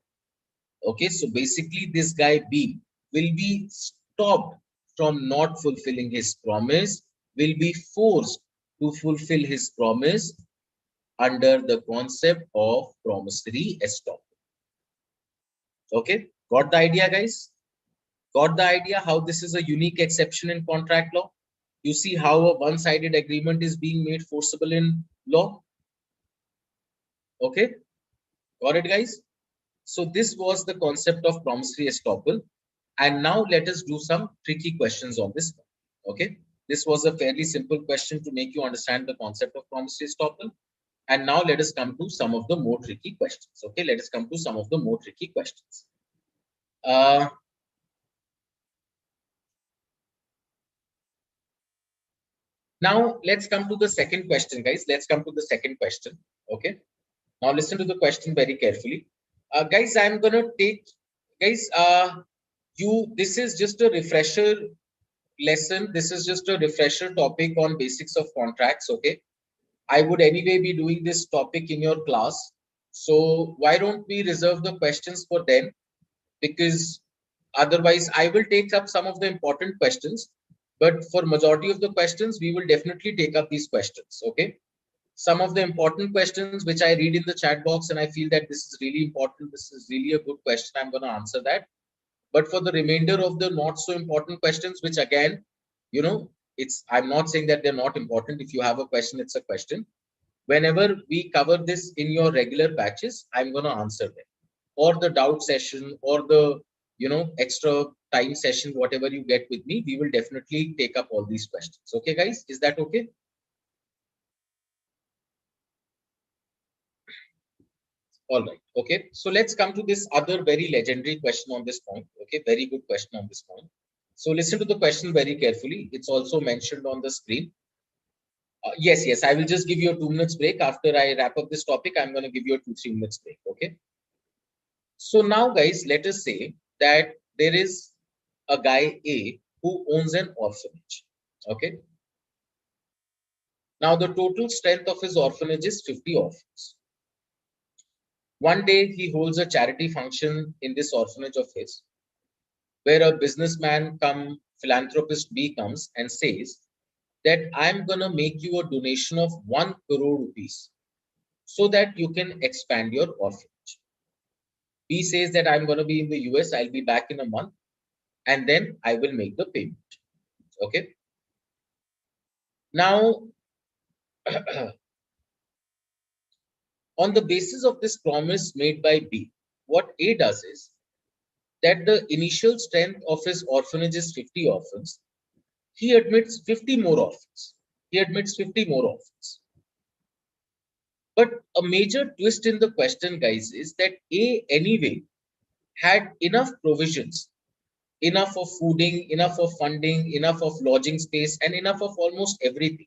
Okay, so basically this guy B will be stopped from not fulfilling his promise, will be forced to fulfill his promise under the concept of promissory estoppel. Okay, got the idea, guys? Got the idea how this is a unique exception in contract law? You see how a one-sided agreement is being made forcible in law? Okay, got it, guys? So this was the concept of promissory estoppel. And now let us do some tricky questions on this one. Okay, this was a fairly simple question to make you understand the concept of promissory estoppel. And now let us come to some of the more tricky questions. Okay, let us come to some of the more tricky questions. Now let's come to the second question, guys. Let's come to the second question. Okay. Now listen to the question very carefully. Guys, I'm gonna take, guys, this is just a refresher lesson. This is just a refresher topic on basics of contracts. Okay. I would anyway be doing this topic in your class. So why don't we reserve the questions for then? Because otherwise I will take up some of the important questions, but for majority of the questions, we will definitely take up these questions. Okay. Some of the important questions which I read in the chat box and I feel that this is really important. This is really a good question. I'm going to answer that. But for the remainder of the not so important questions, which again, I'm not saying that they're not important. If you have a question, it's a question. Whenever we cover this in your regular batches, I'm going to answer them, or the doubt session, or the extra time session, whatever you get with me, we will definitely take up all these questions. Okay, guys, is that okay? All right. Okay. So let's come to this other very legendary question on this point. Okay. Very good question on this point. So listen to the question very carefully. It's also mentioned on the screen. Yes. I will just give you a 2 minutes break. After I wrap up this topic, I'm going to give you a 2-3 minutes break. Okay. So now, guys, let us say that there is a guy A who owns an orphanage. Okay. Now, the total strength of his orphanage is 50 orphans. One day, he holds a charity function in this orphanage of his, where a businessman come philanthropist B comes and says that I'm gonna make you a donation of 1 crore rupees so that you can expand your orphanage. B says that I'm gonna be in the US, I'll be back in a month, and then I will make the payment. Okay. Now, on the basis of this promise made by B, what A does is that the initial strength of his orphanage is 50 orphans. He admits 50 more orphans. He admits 50 more orphans. But a major twist in the question, guys, is that A anyway had enough provisions, enough of fooding, enough of funding, enough of lodging space, and enough of almost everything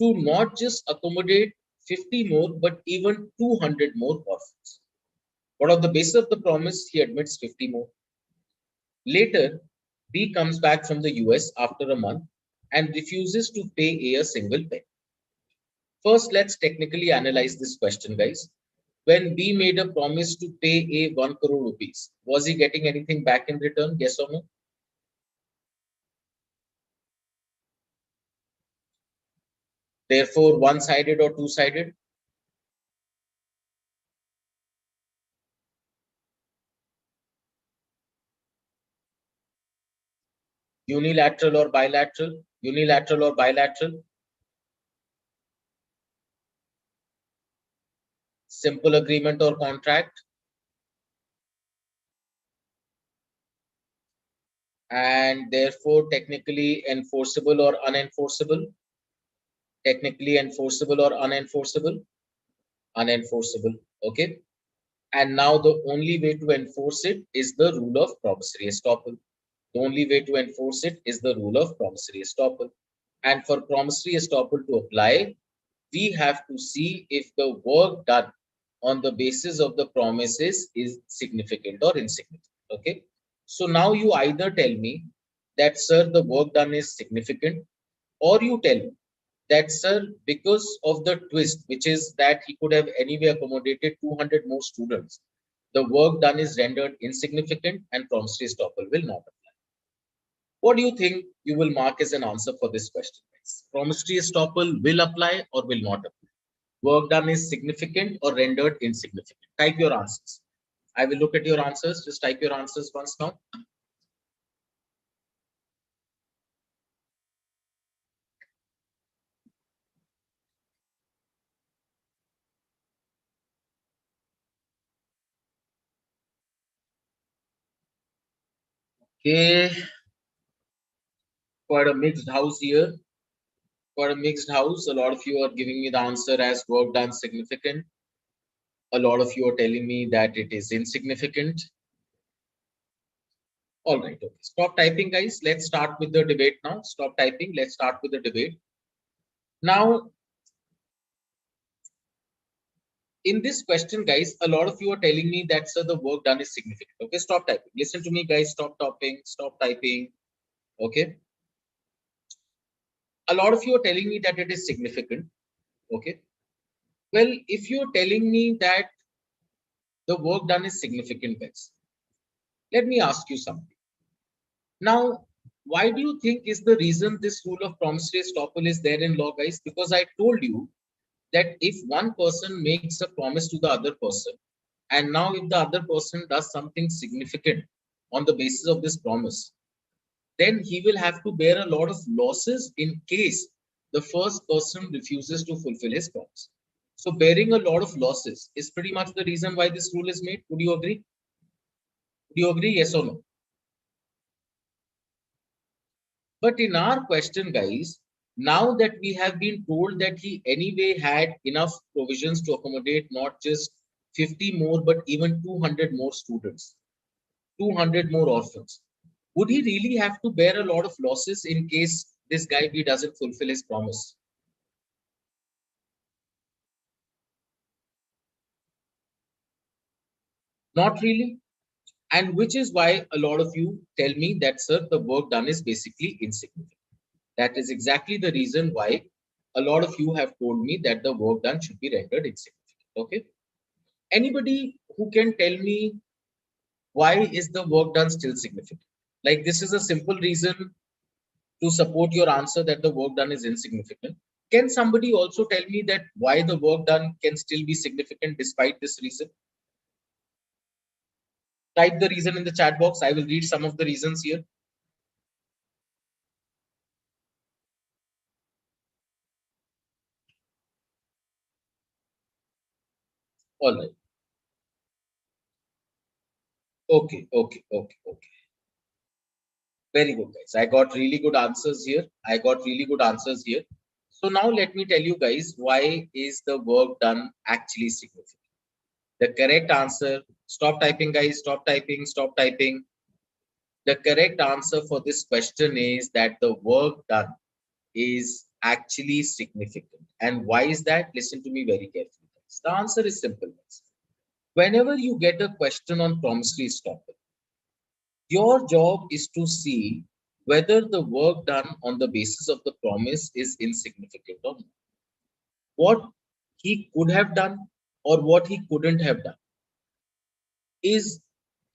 to not just accommodate 50 more, but even 200 more orphans. But on the basis of the promise, he admits 50 more. Later, B comes back from the US after a month and refuses to pay A a single penny. First, let's technically analyze this question, guys. When B made a promise to pay A 1 crore rupees, was he getting anything back in return? Yes or no? Therefore, one-sided or two-sided? Unilateral or bilateral? Unilateral or bilateral? Simple agreement or contract? And therefore technically enforceable or unenforceable? Technically enforceable or unenforceable? Unenforceable. Okay. And now the only way to enforce it is the rule of promissory estoppel. The only way to enforce it is the rule of promissory estoppel. And for promissory estoppel to apply, we have to see if the work done on the basis of the promises is significant or insignificant. Okay. So now you either tell me that, sir, the work done is significant, or you tell me that, sir, because of the twist, which is that he could have anyway accommodated 200 more students, the work done is rendered insignificant and promissory estoppel will not apply. What do you think you will mark as an answer for this question, guys? Promissory estoppel will apply or will not apply? Work done is significant or rendered insignificant? Type your answers. I will look at your answers. Just type your answers once now. Okay, quite a mixed house here. Quite a mixed house. A lot of you are giving me the answer as work done significant. A lot of you are telling me that it is insignificant. All right, okay. Stop typing, guys. Let's start with the debate now. Stop typing. Let's start with the debate. Now, in this question, guys, a lot of you are telling me that, sir, the work done is significant. Okay, stop typing. Listen to me, guys. Stop typing. Stop typing. Okay. A lot of you are telling me that it is significant. Okay. Well, if you're telling me that the work done is significant, guys, let me ask you something. Now, why do you think is the reason this rule of promissory estoppel is there in law, guys? Because I told you that if one person makes a promise to the other person, and now if the other person does something significant on the basis of this promise, then he will have to bear a lot of losses in case the first person refuses to fulfill his promise. So bearing a lot of losses is pretty much the reason why this rule is made. Would you agree? Would you agree? Yes or no? But in our question, guys, now that we have been told that he anyway had enough provisions to accommodate not just 50 more, but even 200 more students, 200 more orphans, would he really have to bear a lot of losses in case this guy B doesn't fulfill his promise? Not really. And which is why a lot of you tell me that, sir, the work done is basically insignificant. That is exactly the reason why a lot of you have told me that the work done should be rendered insignificant. Okay. Anybody who can tell me why is the work done still significant? Like, this is a simple reason to support your answer that the work done is insignificant. Can somebody also tell me that why the work done can still be significant despite this reason? Type the reason in the chat box. I will read some of the reasons here. All right. Okay, okay, okay, okay. Very good, guys. I got really good answers here. I got really good answers here. So now let me tell you guys, why is the work done actually significant? The correct answer, stop typing, guys, stop typing, stop typing. The correct answer for this question is that the work done is actually significant. And why is that? Listen to me very carefully, guys. The answer is simple, guys. Whenever you get a question on promissory estoppel, your job is to see whether the work done on the basis of the promise is insignificant or not. What he could have done or what he couldn't have done is,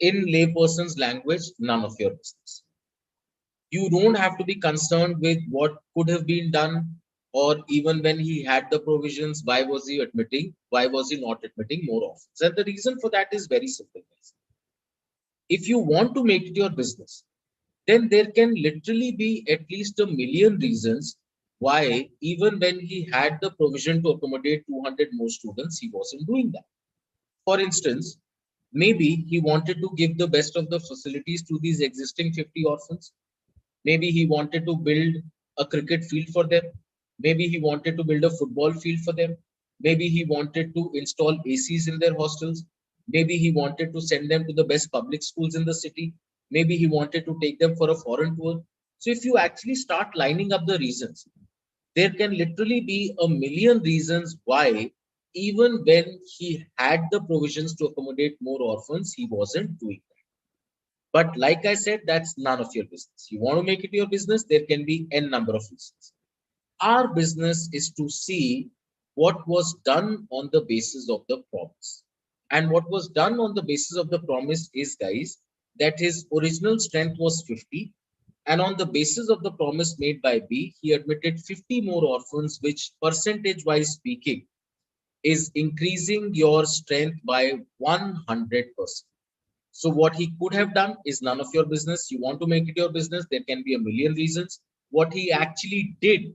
in layperson's language, none of your business. You don't have to be concerned with what could have been done, or even when he had the provisions, why was he admitting, why was he not admitting more offers? And the reason for that is very simple, guys. If you want to make it your business, then there can literally be at least a million reasons why, even when he had the provision to accommodate 200 more students, he wasn't doing that. For instance, maybe he wanted to give the best of the facilities to these existing 50 orphans. Maybe he wanted to build a cricket field for them. Maybe he wanted to build a football field for them. Maybe he wanted to install ACs in their hostels. Maybe he wanted to send them to the best public schools in the city. Maybe he wanted to take them for a foreign tour. So if you actually start lining up the reasons, there can literally be a million reasons why, even when he had the provisions to accommodate more orphans, he wasn't doing that. But like I said, that's none of your business. You want to make it your business, there can be n number of reasons. Our business is to see what was done on the basis of the promise. And what was done on the basis of the promise is, guys, that his original strength was 50. And on the basis of the promise made by B, he admitted 50 more orphans, which percentage-wise speaking is increasing your strength by 100%. So what he could have done is none of your business. You want to make it your business, there can be a million reasons. What he actually did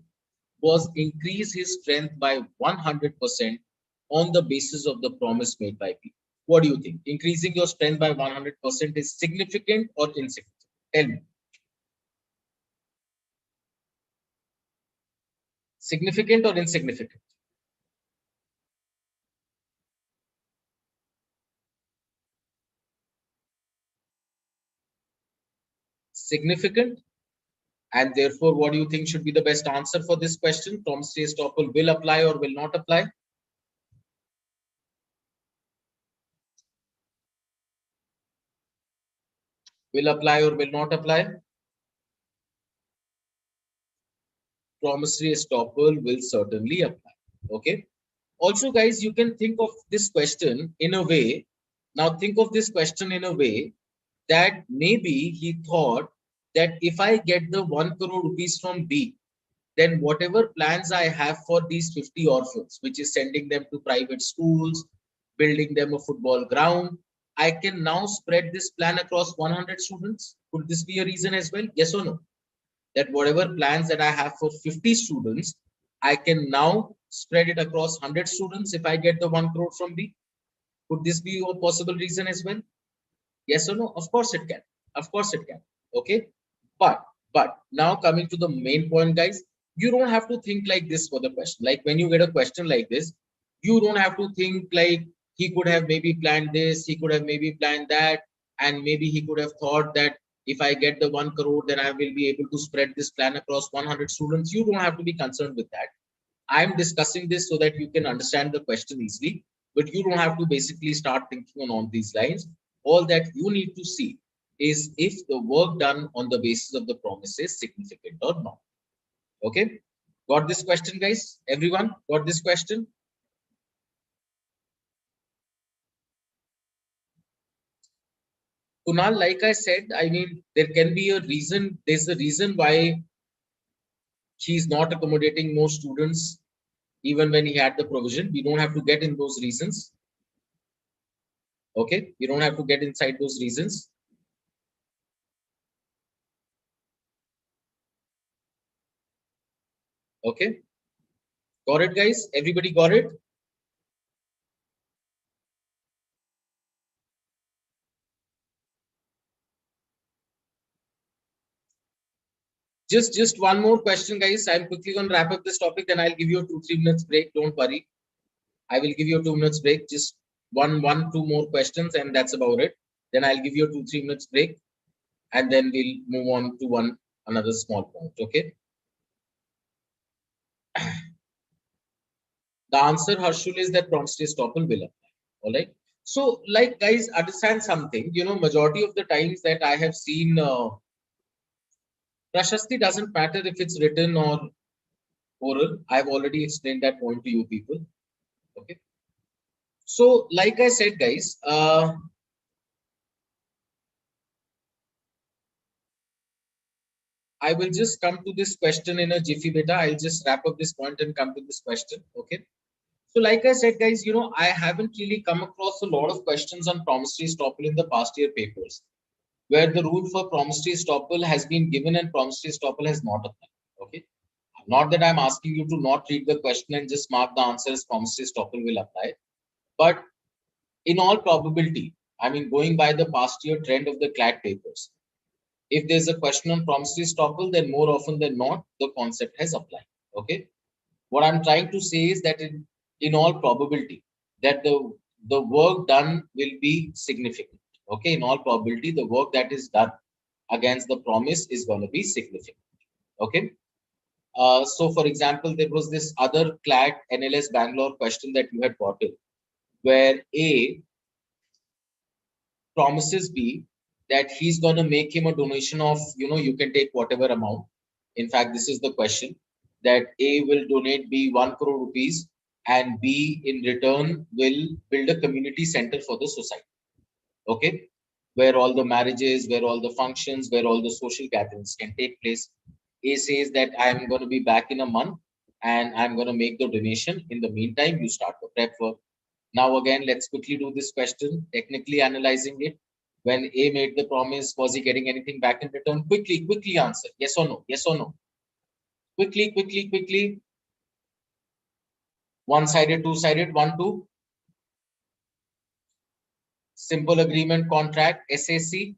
was increase his strength by 100% on the basis of the promise made by B. What do you think? Increasing your strength by 100% is significant or insignificant? Tell me. Significant or insignificant? Significant. And therefore, what do you think should be the best answer for this question? Promissory estoppel will apply or will not apply? Will apply or will not apply? Promissory estoppel will certainly apply. Okay. Also, guys, you can think of this question in a way. Now, think of this question in a way that maybe he thought that if I get the 1 crore rupees from B, then whatever plans I have for these 50 orphans, which is sending them to private schools, building them a football ground, I can now spread this plan across 100 students. Could this be a reason as well? Yes or no? That whatever plans that I have for 50 students, I can now spread it across 100 students if I get the 1 crore from B. Could this be a possible reason as well? Yes or no? Of course it can. Of course it can. Okay. But now coming to the main point, guys, you don't have to think like this for the question. Like when you get a question like this, you don't have to think like he could have maybe planned this, he could have maybe planned that, and maybe he could have thought that if I get the 1 crore, then I will be able to spread this plan across 100 students. You don't have to be concerned with that. I'm discussing this so that you can understand the question easily, but you don't have to basically start thinking on all these lines. All that you need to see is if the work done on the basis of the promise is significant or not. Okay, got this question, guys? Everyone got this question? Kunal, like I said, I mean, there can be a reason. There's a reason why he's not accommodating more students, even when he had the provision. We don't have to get in those reasons. Okay, we don't have to get inside those reasons. Okay, got it, guys? Everybody got it? Just one more question, guys. I'm quickly going to wrap up this topic, then I'll give you a 2-3 minutes break. Don't worry. I will give you a 2 minutes break. Just two more questions, and that's about it. Then I'll give you a 2-3 minutes break, and then we'll move on to another small point. Okay. The answer, Harshul, is that promissory estoppel will apply. All right. So, like, guys, understand something. You know, majority of the times that I have seen, Prashasti doesn't matter if it's written or oral. I've already explained that point to you people. Okay. So, like I said, guys, I will just come to this question in a jiffy beta. I'll just wrap up this point and come to this question. Okay. So, like I said, guys, you know, I haven't really come across a lot of questions on promissory estoppel in the past year papers, where the rule for promissory estoppel has been given and promissory estoppel has not applied. Okay. Not that I'm asking you to not read the question and just mark the answer as promissory estoppel will apply, but in all probability, I mean, going by the past year trend of the CLAT papers, if there's a question on promissory estoppel, then more often than not, the concept has applied. Okay. What I'm trying to say is that in all probability, that the work done will be significant. Okay. In all probability, the work that is done against the promise is going to be significant. Okay. So, for example, there was this other CLAT NLS Bangalore question that you had gotten, where A promises B that he's going to make him a donation of, you can take whatever amount. In fact, this is the question, that A will donate B 1 crore rupees and B in return will build a community center for the society. Okay, where all the marriages, where all the functions, where all the social gatherings can take place. A says that I'm going to be back in a month and I'm going to make the donation. In the meantime, you start the prep work. Now, again, let's quickly do this question, technically analyzing it. When A made the promise, was he getting anything back in return? Quickly answer. Yes or no? Yes or no? Quickly. One-sided, two-sided, 1, 2. Simple agreement contract, SAC.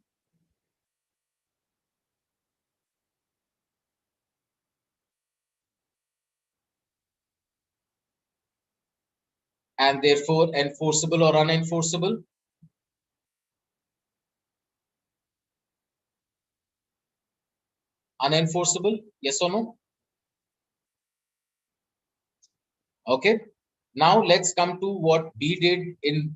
And therefore enforceable or unenforceable? Unenforceable, yes or no? Okay. Now let's come to what B did in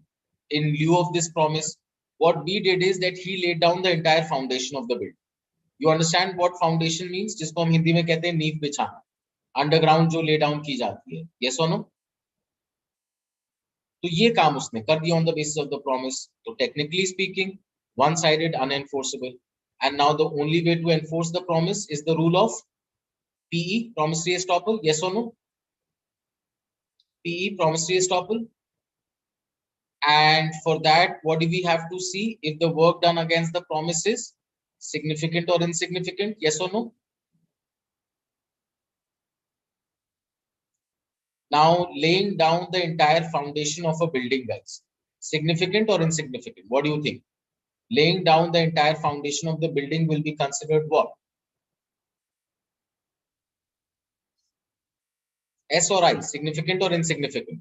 lieu of this promise. What B did is that he laid down the entire foundation of the building. You understand what foundation means? जिसको हम हिंदी में कहते हैं नींव बिछाना, underground जो lay down की जाती है. Yes or no? तो ये काम उसने कर दिया on the basis of the promise. So technically speaking, one-sided, unenforceable. And now the only way to enforce the promise is the rule of PE, promissory estoppel. Yes or no? PE, promissory estoppel. And for that, what do we have to see? If the work done against the promise is significant or insignificant? Yes or no? Now, laying down the entire foundation of a building, guys. Significant or insignificant? What do you think? Laying down the entire foundation of the building will be considered what? S or I? Significant or insignificant?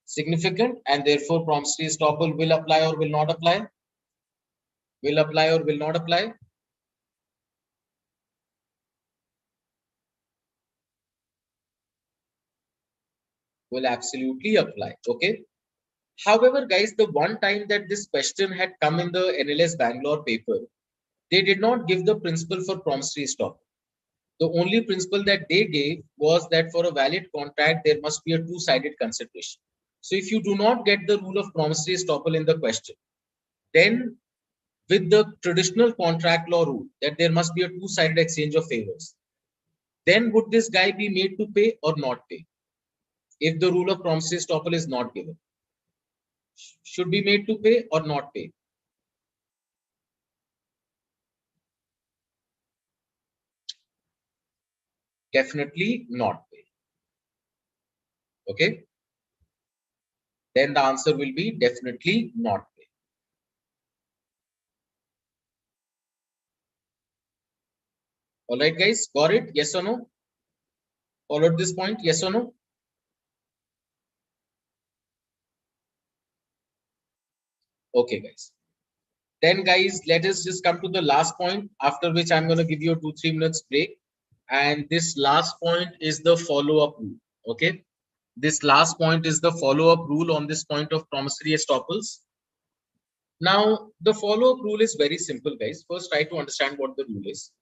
Significant, and therefore promissory estoppel will apply or will not apply? Will apply or will not apply? Will absolutely apply. Okay. However, guys, the one time that this question had come in the NLS Bangalore paper, they did not give the principle for promissory estoppel. The only principle that they gave was that for a valid contract, there must be a two-sided consideration. So if you do not get the rule of promissory estoppel in the question, then with the traditional contract law rule that there must be a two-sided exchange of favors, then would this guy be made to pay or not pay? If the rule of promissory estoppel is not given, should be made to pay or not pay? Definitely not pay. Okay. Then the answer will be definitely not pay. All right, guys, got it? Yes or no? Followed this point? Yes or no? Okay, guys. Then, guys, let us just come to the last point, after which I'm going to give you a 2-3 minutes break. And this last point is the follow-up rule. Okay. This last point is the follow-up rule on this point of promissory estoppels. Now, the follow-up rule is very simple, guys. First, try to understand what the rule is.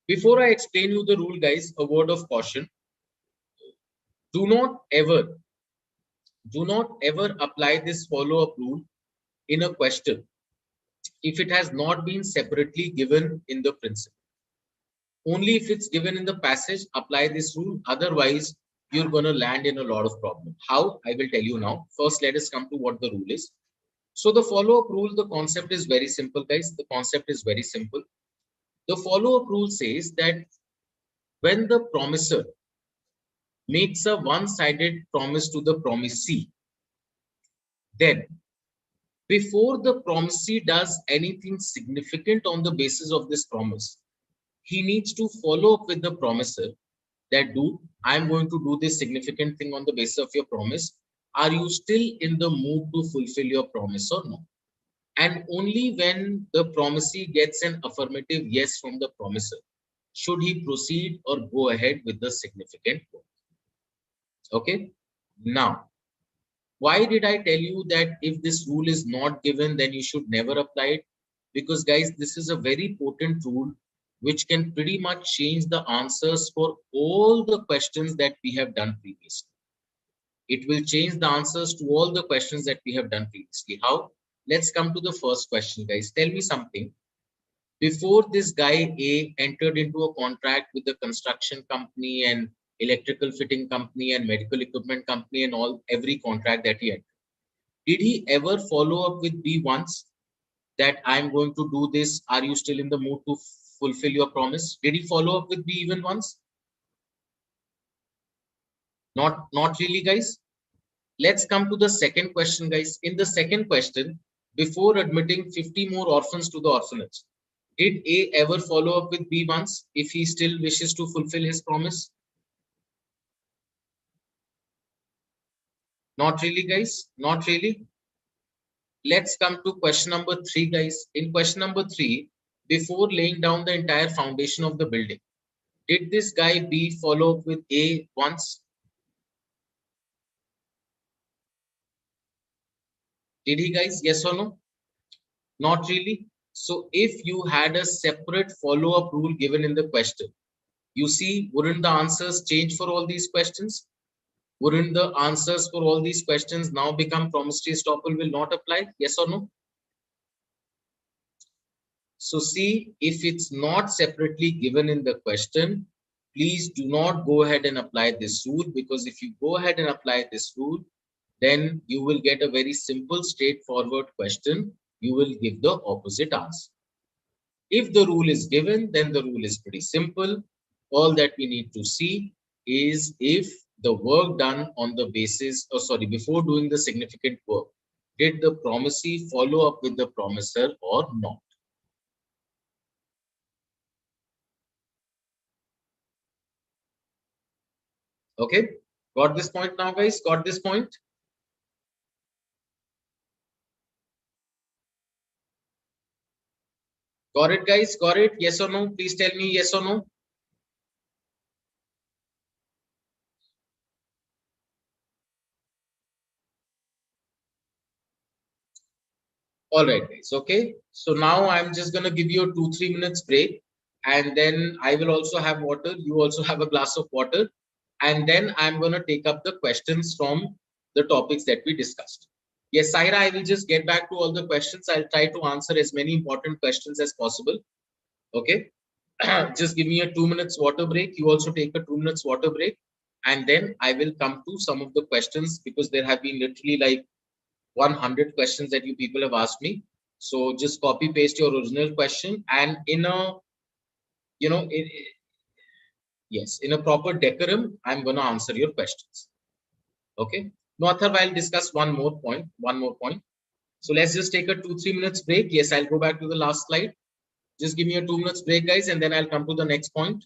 Before I explain you the rule, guys, a word of caution. Do not ever apply this follow-up rule in a question if it has not been separately given in the principle. Only if it's given in the passage, apply this rule. Otherwise, you're going to land in a lot of problems. How? I will tell you now. First, let us come to what the rule is. So the follow-up rule, the concept is very simple, guys. The concept is very simple. The follow-up rule says that when the promisor makes a one-sided promise to the promisee, then before the promisee does anything significant on the basis of this promise, he needs to follow up with the promisor that, dude, I'm going to do this significant thing on the basis of your promise. Are you still in the mood to fulfill your promise or no? And only when the promisee gets an affirmative yes from the promisor should he proceed or go ahead with the significant work. Okay. Now, Why did I tell you that if this rule is not given, then you should never apply it? Because guys, this is a very potent rule which can pretty much change the answers for all the questions that we have done previously. It will change the answers to all the questions that we have done previously. How? Let's come to the first question, guys. Tell me something. Before this guy A entered into a contract with the construction company and electrical fitting company and medical equipment company and all every contract that he had, did he ever follow up with B once that I'm going to do this? Are you still in the mood to fulfill your promise? Did he follow up with B even once? Not really, guys. Let's come to the second question, guys. In the second question, before admitting 50 more orphans to the orphanage, did A ever follow up with B once if he still wishes to fulfill his promise? Not really, guys. Not really. Let's come to question number 3, guys. In question number 3, before laying down the entire foundation of the building, did this guy B follow up with A once? Did he, guys? Yes or no? Not really. So if you had a separate follow-up rule given in the question, you see, wouldn't the answers change for all these questions? Wouldn't the answers for all these questions now become promissory estoppel will not apply? Yes or no? So see, if it's not separately given in the question, please do not go ahead and apply this rule, because if you go ahead and apply this rule, then you will get a very simple, straightforward question. You will give the opposite answer. If the rule is given, then the rule is pretty simple. All that we need to see is if the work done on the basis, or sorry, before doing the significant work, did the promisee follow up with the promisor or not? Okay, got this point now, guys? Got this point? Got it, guys? Got it? Yes or no? Please tell me yes or no. All right, guys. Okay. So now I'm just going to give you a 2-3 minutes break. And then I will also have water. You also have a glass of water. And then I'm going to take up the questions from the topics that we discussed. Yes, Saira, I will just get back to all the questions. I'll try to answer as many important questions as possible. Okay. Just give me a 2 minutes water break. You also take a 2 minutes water break. And then I will come to some of the questions, because there have been literally like 100 questions that you people have asked me. So just copy paste your original question, and in a, you know, yes, in a proper decorum, I'm going to answer your questions. Okay. No, Atharv, I'll discuss one more point. One more point. So let's just take a 2-3 minutes break. Yes, I'll go back to the last slide. Just give me a 2 minutes break, guys, and then I'll come to the next point.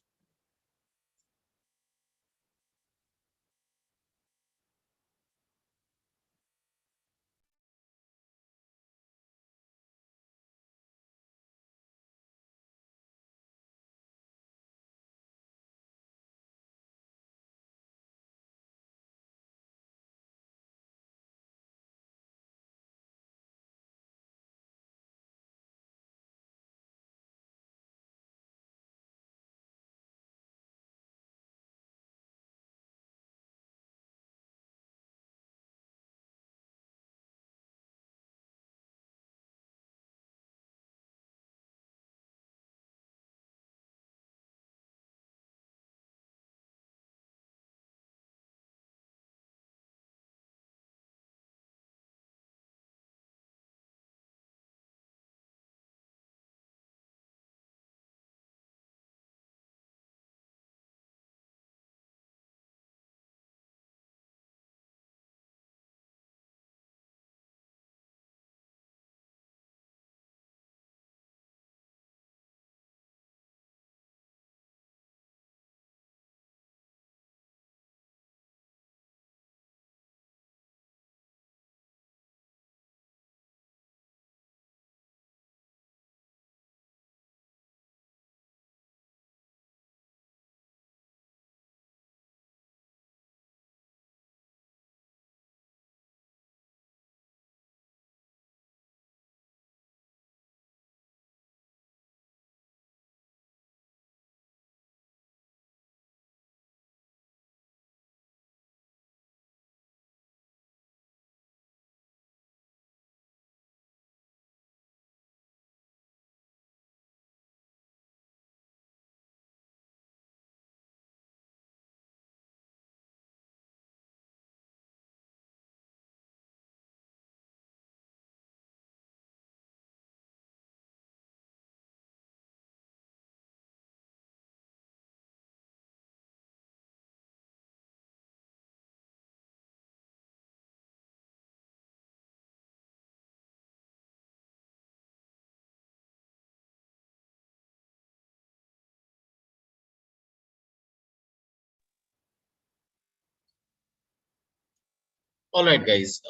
All right, guys.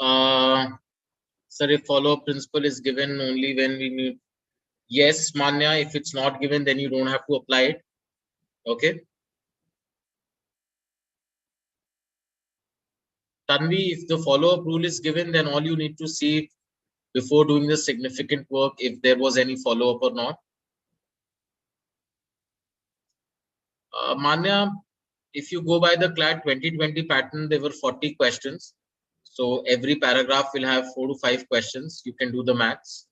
Sir, if follow-up principle is given only when we need. Yes, Manya, if it's not given, then you don't have to apply it. Okay. Tanvi, if the follow-up rule is given, then all you need to see before doing the significant work if there was any follow-up or not. Manya, if you go by the CLAT 2020 pattern, there were 40 questions. So every paragraph will have 4 to 5 questions. You can do the maths.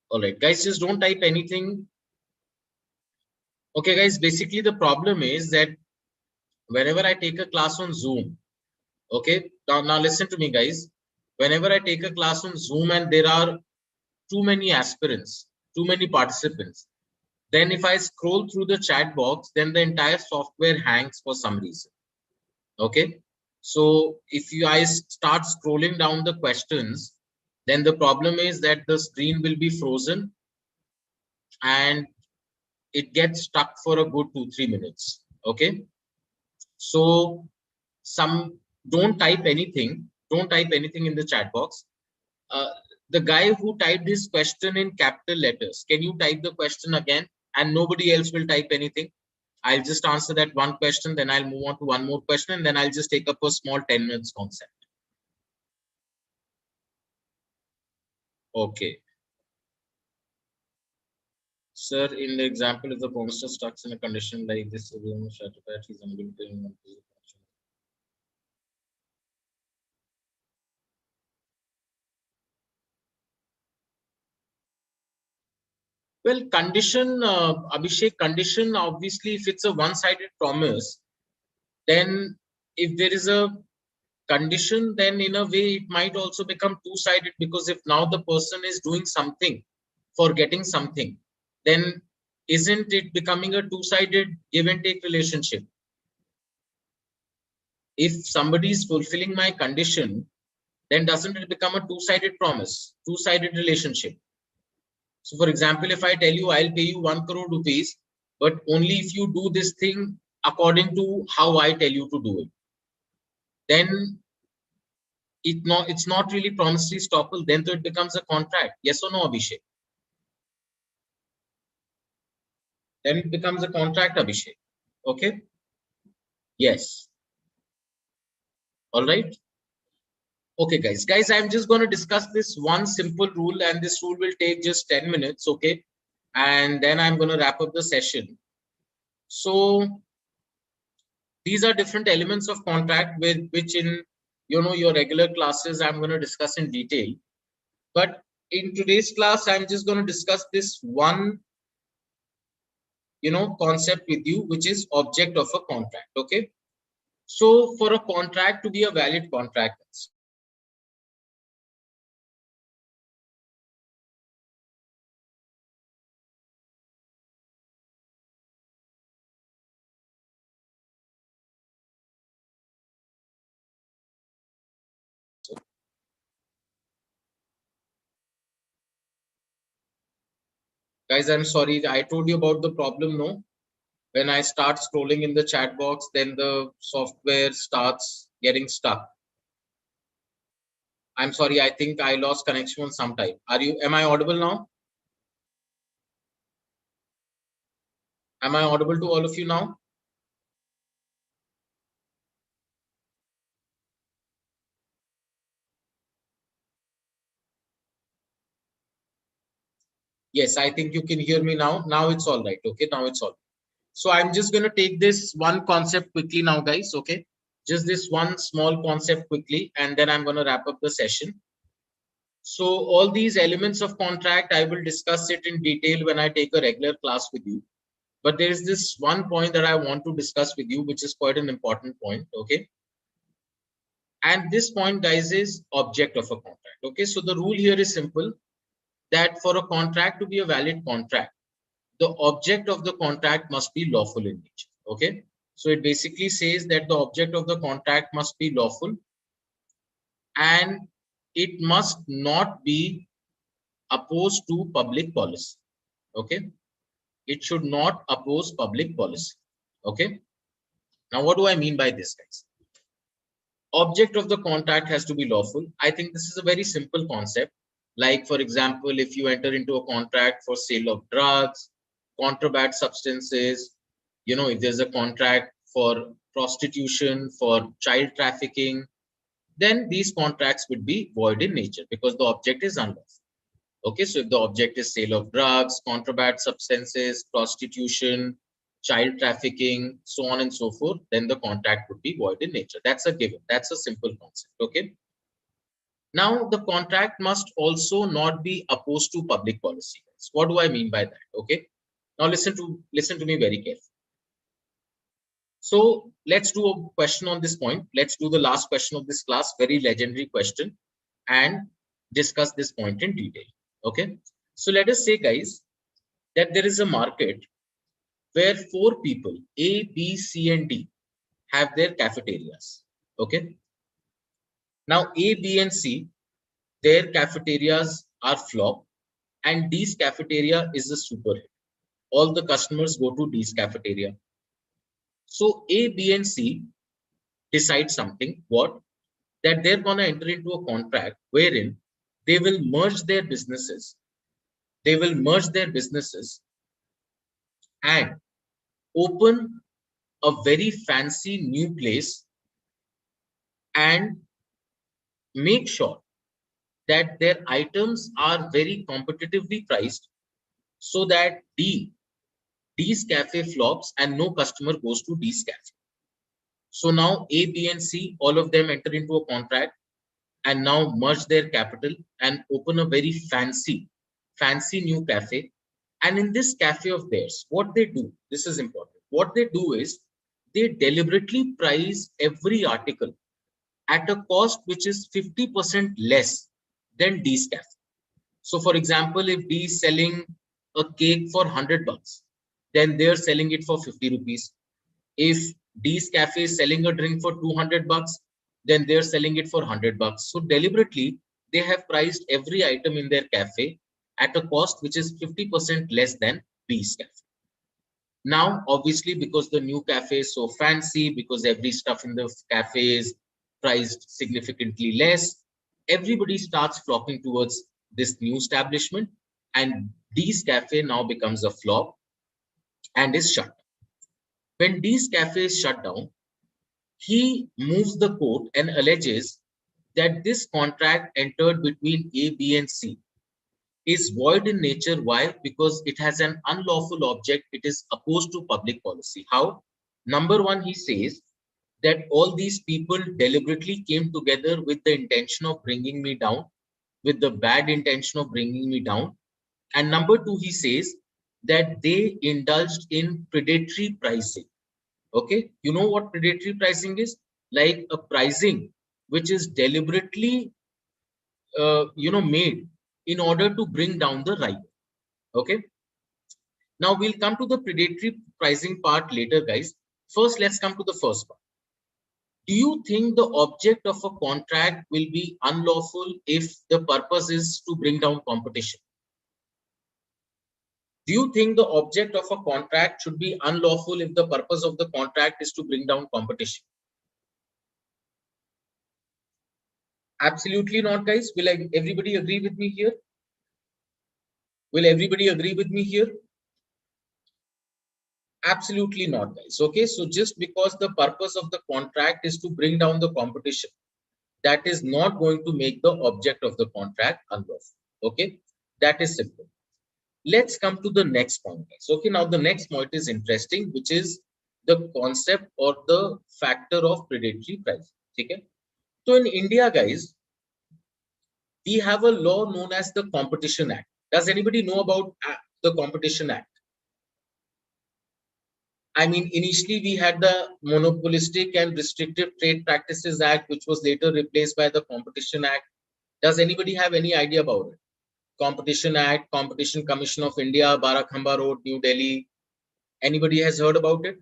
All right, guys, just don't type anything. Okay, guys, basically the problem is that whenever I take a class on Zoom, okay, now listen to me, guys. Whenever I take a class on Zoom and there are too many aspirants, too many participants, then if I scroll through the chat box, then the entire software hangs for some reason. Okay, so if you guys start scrolling down the questions, then the problem is that the screen will be frozen and it gets stuck for a good 2-3 minutes. Okay, so don't type anything in the chat box. The guy who typed this question in capital letters, can you type the question again? And nobody else will type anything. I'll just answer that one question, then I'll move on to one more question, and then I'll just take up a small 10 minutes concept. Okay. Sir, in the example, if the promisor stuck in a condition like this, he's unable to. Well, condition, Abhishek, condition, obviously, if it's a one-sided promise, then if there is a condition, then in a way it might also become two-sided, because if now the person is doing something for getting something, then isn't it becoming a two-sided give and take relationship? If somebody is fulfilling my condition, then doesn't it become a two-sided promise, two-sided relationship? So for example, if I tell you I'll pay you 1 crore rupees, but only if you do this thing according to how I tell you to do it, then it's not really promissory estoppel, then it becomes a contract. Yes or no, Abhishek? Then it becomes a contract, Abhishek. Okay. Yes. All right. Okay, guys, I'm just going to discuss this one simple rule, and this rule will take just 10 minutes. Okay. And then I'm going to wrap up the session. So these are different elements of contract which in your regular classes I'm going to discuss in detail. But in today's class, I'm just going to discuss this one concept with you, which is object of a contract. Okay, so for a contract to be a valid contract, guys, I'm sorry, I told you about the problem. No, when I start scrolling in the chat box, then the software starts getting stuck. I'm sorry, I think I lost connection sometime. Am I audible now? Am I audible to all of you now? Yes, I think you can hear me now. Now it's all right. Okay, now it's all. So I'm just going to take this one concept quickly now, guys. Okay, just this one small concept quickly, and then I'm going to wrap up the session. So all these elements of contract, I will discuss it in detail when I take a regular class with you. But there is this one point that I want to discuss with you, which is quite an important point. Okay. And this point, guys, is object of a contract. Okay. So the rule here is simple, that for a contract to be a valid contract, the object of the contract must be lawful in nature. Okay. So it basically says that the object of the contract must be lawful and it must not be opposed to public policy. Okay. It should not oppose public policy. Okay. Now, what do I mean by this, guys? Object of the contract has to be lawful. I think this is a very simple concept. Like, for example, if you enter into a contract for sale of drugs, contraband substances, if there's a contract for prostitution, for child trafficking, then these contracts would be void in nature because the object is unlawful. Okay, so if the object is sale of drugs, contraband substances, prostitution, child trafficking, so on and so forth, then the contract would be void in nature. That's a given. That's a simple concept. Okay. Now, the contract must also not be opposed to public policy. What do I mean by that? Okay. Now, listen to me very carefully. So let's do a question on this point. Let's do the last question of this class, very legendary question, and discuss this point in detail. Okay. So let us say, guys, that there is a market where 4 people, A, B, C, and D, have their cafeterias. Okay. Now, A, B, and C, their cafeterias are flop, and D's cafeteria is a super hit. All the customers go to D's cafeteria. So A, B, and C decide something. What? That they're going to enter into a contract wherein they will merge their businesses. They will merge their businesses and open a very fancy new place and make sure that their items are very competitively priced so that D's cafe flops and no customer goes to D's cafe. So now A, B, and C, all of them enter into a contract and now merge their capital and open a very fancy new cafe. And in this cafe of theirs, what they do, this is important. What they do is they deliberately price every article at a cost which is 50% less than D's cafe. So for example, if D is selling a cake for 100 bucks, then they're selling it for 50 rupees. If D's cafe is selling a drink for 200 bucks, then they're selling it for 100 bucks. So deliberately, they have priced every item in their cafe at a cost which is 50% less than B's cafe. Now, obviously, because the new cafe is so fancy, because every stuff in the cafe is priced significantly less, everybody starts flocking towards this new establishment, and D's cafe now becomes a flop and is shut. When D's cafe is shut down, he moves the court and alleges that this contract entered between A, B, and C is void in nature. Why? Because it has an unlawful object. It is opposed to public policy. How? Number one, he says that all these people deliberately came together with the intention of bringing me down, with the bad intention of bringing me down. And number two, he says that they indulged in predatory pricing. Okay, you know what predatory pricing is? Like a pricing which is deliberately, made in order to bring down the rival. Okay. Now we'll come to the predatory pricing part later, guys. First, let's come to the first part. Do you think the object of a contract will be unlawful if the purpose is to bring down competition? Do you think the object of a contract should be unlawful if the purpose of the contract is to bring down competition? Absolutely not, guys. Will everybody agree with me here? Will everybody agree with me here? Absolutely not, guys. Okay, so just because the purpose of the contract is to bring down the competition, that is not going to make the object of the contract unlawful. Okay, that is simple. Let's come to the next point, guys. Okay, now the next point is interesting, which is the concept or the factor of predatory pricing. Okay, so in India, guys, we have a law known as the Competition Act. Does anybody know about the Competition Act? I mean, initially we had the Monopolistic and Restrictive Trade Practices Act, which was later replaced by the Competition Act. Does anybody have any idea about it? Competition Act, Competition Commission of India, Barakhamba Road, New Delhi. Anybody has heard about it?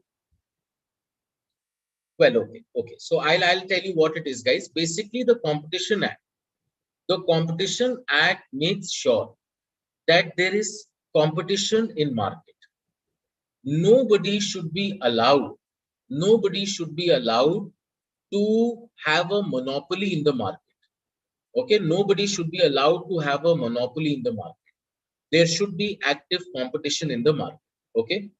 Well, okay. So I'll tell you what it is, guys. Basically, the Competition Act. The Competition Act makes sure that there is competition in market. Nobody should be allowed nobody should be allowed to have a monopoly in the market. Okay, nobody should be allowed to have a monopoly in the market. There should be active competition in the market. Okay,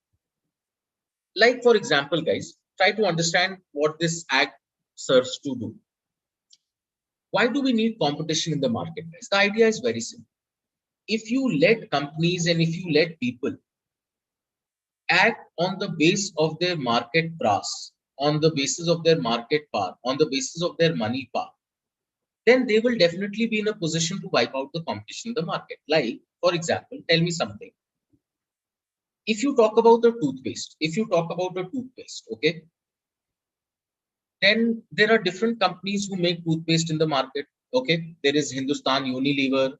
like for example, guys, try to understand what this act serves to do. Why do we need competition in the market, guys? The idea is very simple. If you let companies and if you let people act on the base of their market brass, on the basis of their market power, on the basis of their money power, then they will definitely be in a position to wipe out the competition in the market. Like, for example, tell me something. If you talk about the toothpaste, okay, then there are different companies who make toothpaste in the market. Okay, there is Hindustan Unilever,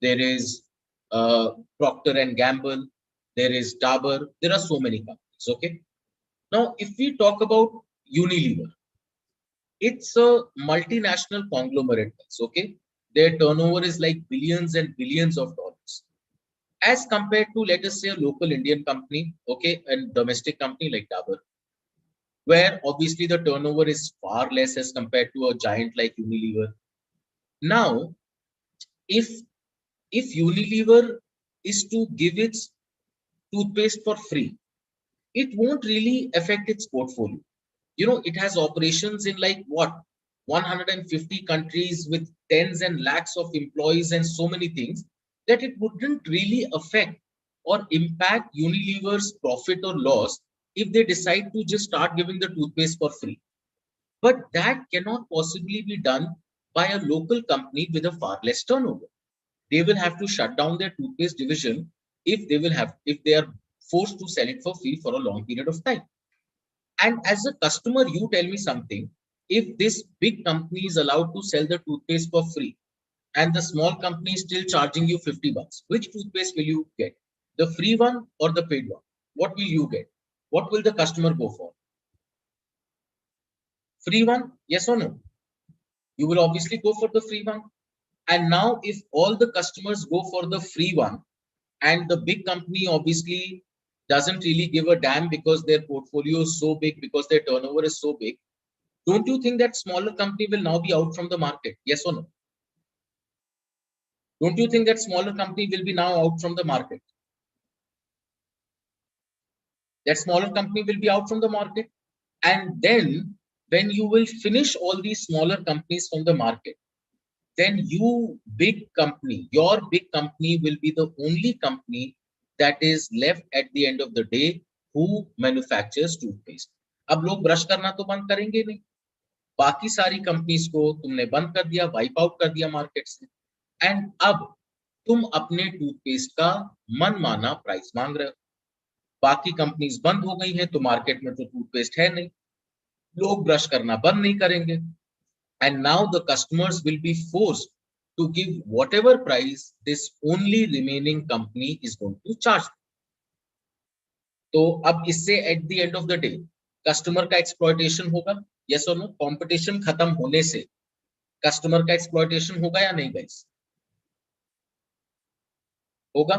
there is Procter and Gamble, there is Dabur. There are so many companies. Okay, now if we talk about Unilever, it's a multinational conglomerate. Okay, their turnover is like billions and billions of dollars, as compared to, let us say, a local Indian company, okay, and domestic company like Dabur, where obviously the turnover is far less as compared to a giant like Unilever. Now, if Unilever is to give its toothpaste for free, it won't really affect its portfolio. You know, it has operations in like what, 150 countries with tens and lakhs of employees and so many things, that it wouldn't really affect or impact Unilever's profit or loss if they decide to just start giving the toothpaste for free. But that cannot possibly be done by a local company with a far less turnover. They will have to shut down their toothpaste division if they are forced to sell it for free for a long period of time. And as a customer, you tell me something. If this big company is allowed to sell the toothpaste for free and the small company is still charging you 50 bucks, which toothpaste will you get? The free one or the paid one? What will you get? What will the customer go for? Free one? Yes or no? You will obviously go for the free one. And now if all the customers go for the free one and the big company obviously doesn't really give a damn because their portfolio is so big, because their turnover is so big, don't you think that smaller company will now be out from the market? Yes or no? Don't you think that smaller company will be now out from the market? That smaller company will be out from the market. And then when you will finish all these smaller companies from the market, then your big company will be the only company that is left at the end of the day who manufactures toothpaste. अब लोग brush करना तो बंद करेंगे नहीं, बाकी सारी companies को तुमने बंद कर दिया, वाइप आउट कर दिया मार्केट से, एंड अब तुम अपने टूथपेस्ट का मनमाना प्राइस मांग रहे हो। बाकी कंपनीज बंद हो गई हैं तो मार्केट में तो टूथपेस्ट है नहीं, लोग ब्रश करना बंद नहीं करेंगे, and now the customers will be forced to give whatever price this only remaining company is going to charge. तो अब इससे at the end of the day customer का exploitation होगा, yes or no? Competition खत्म होने से customer का exploitation होगा या नहीं guys? होगा,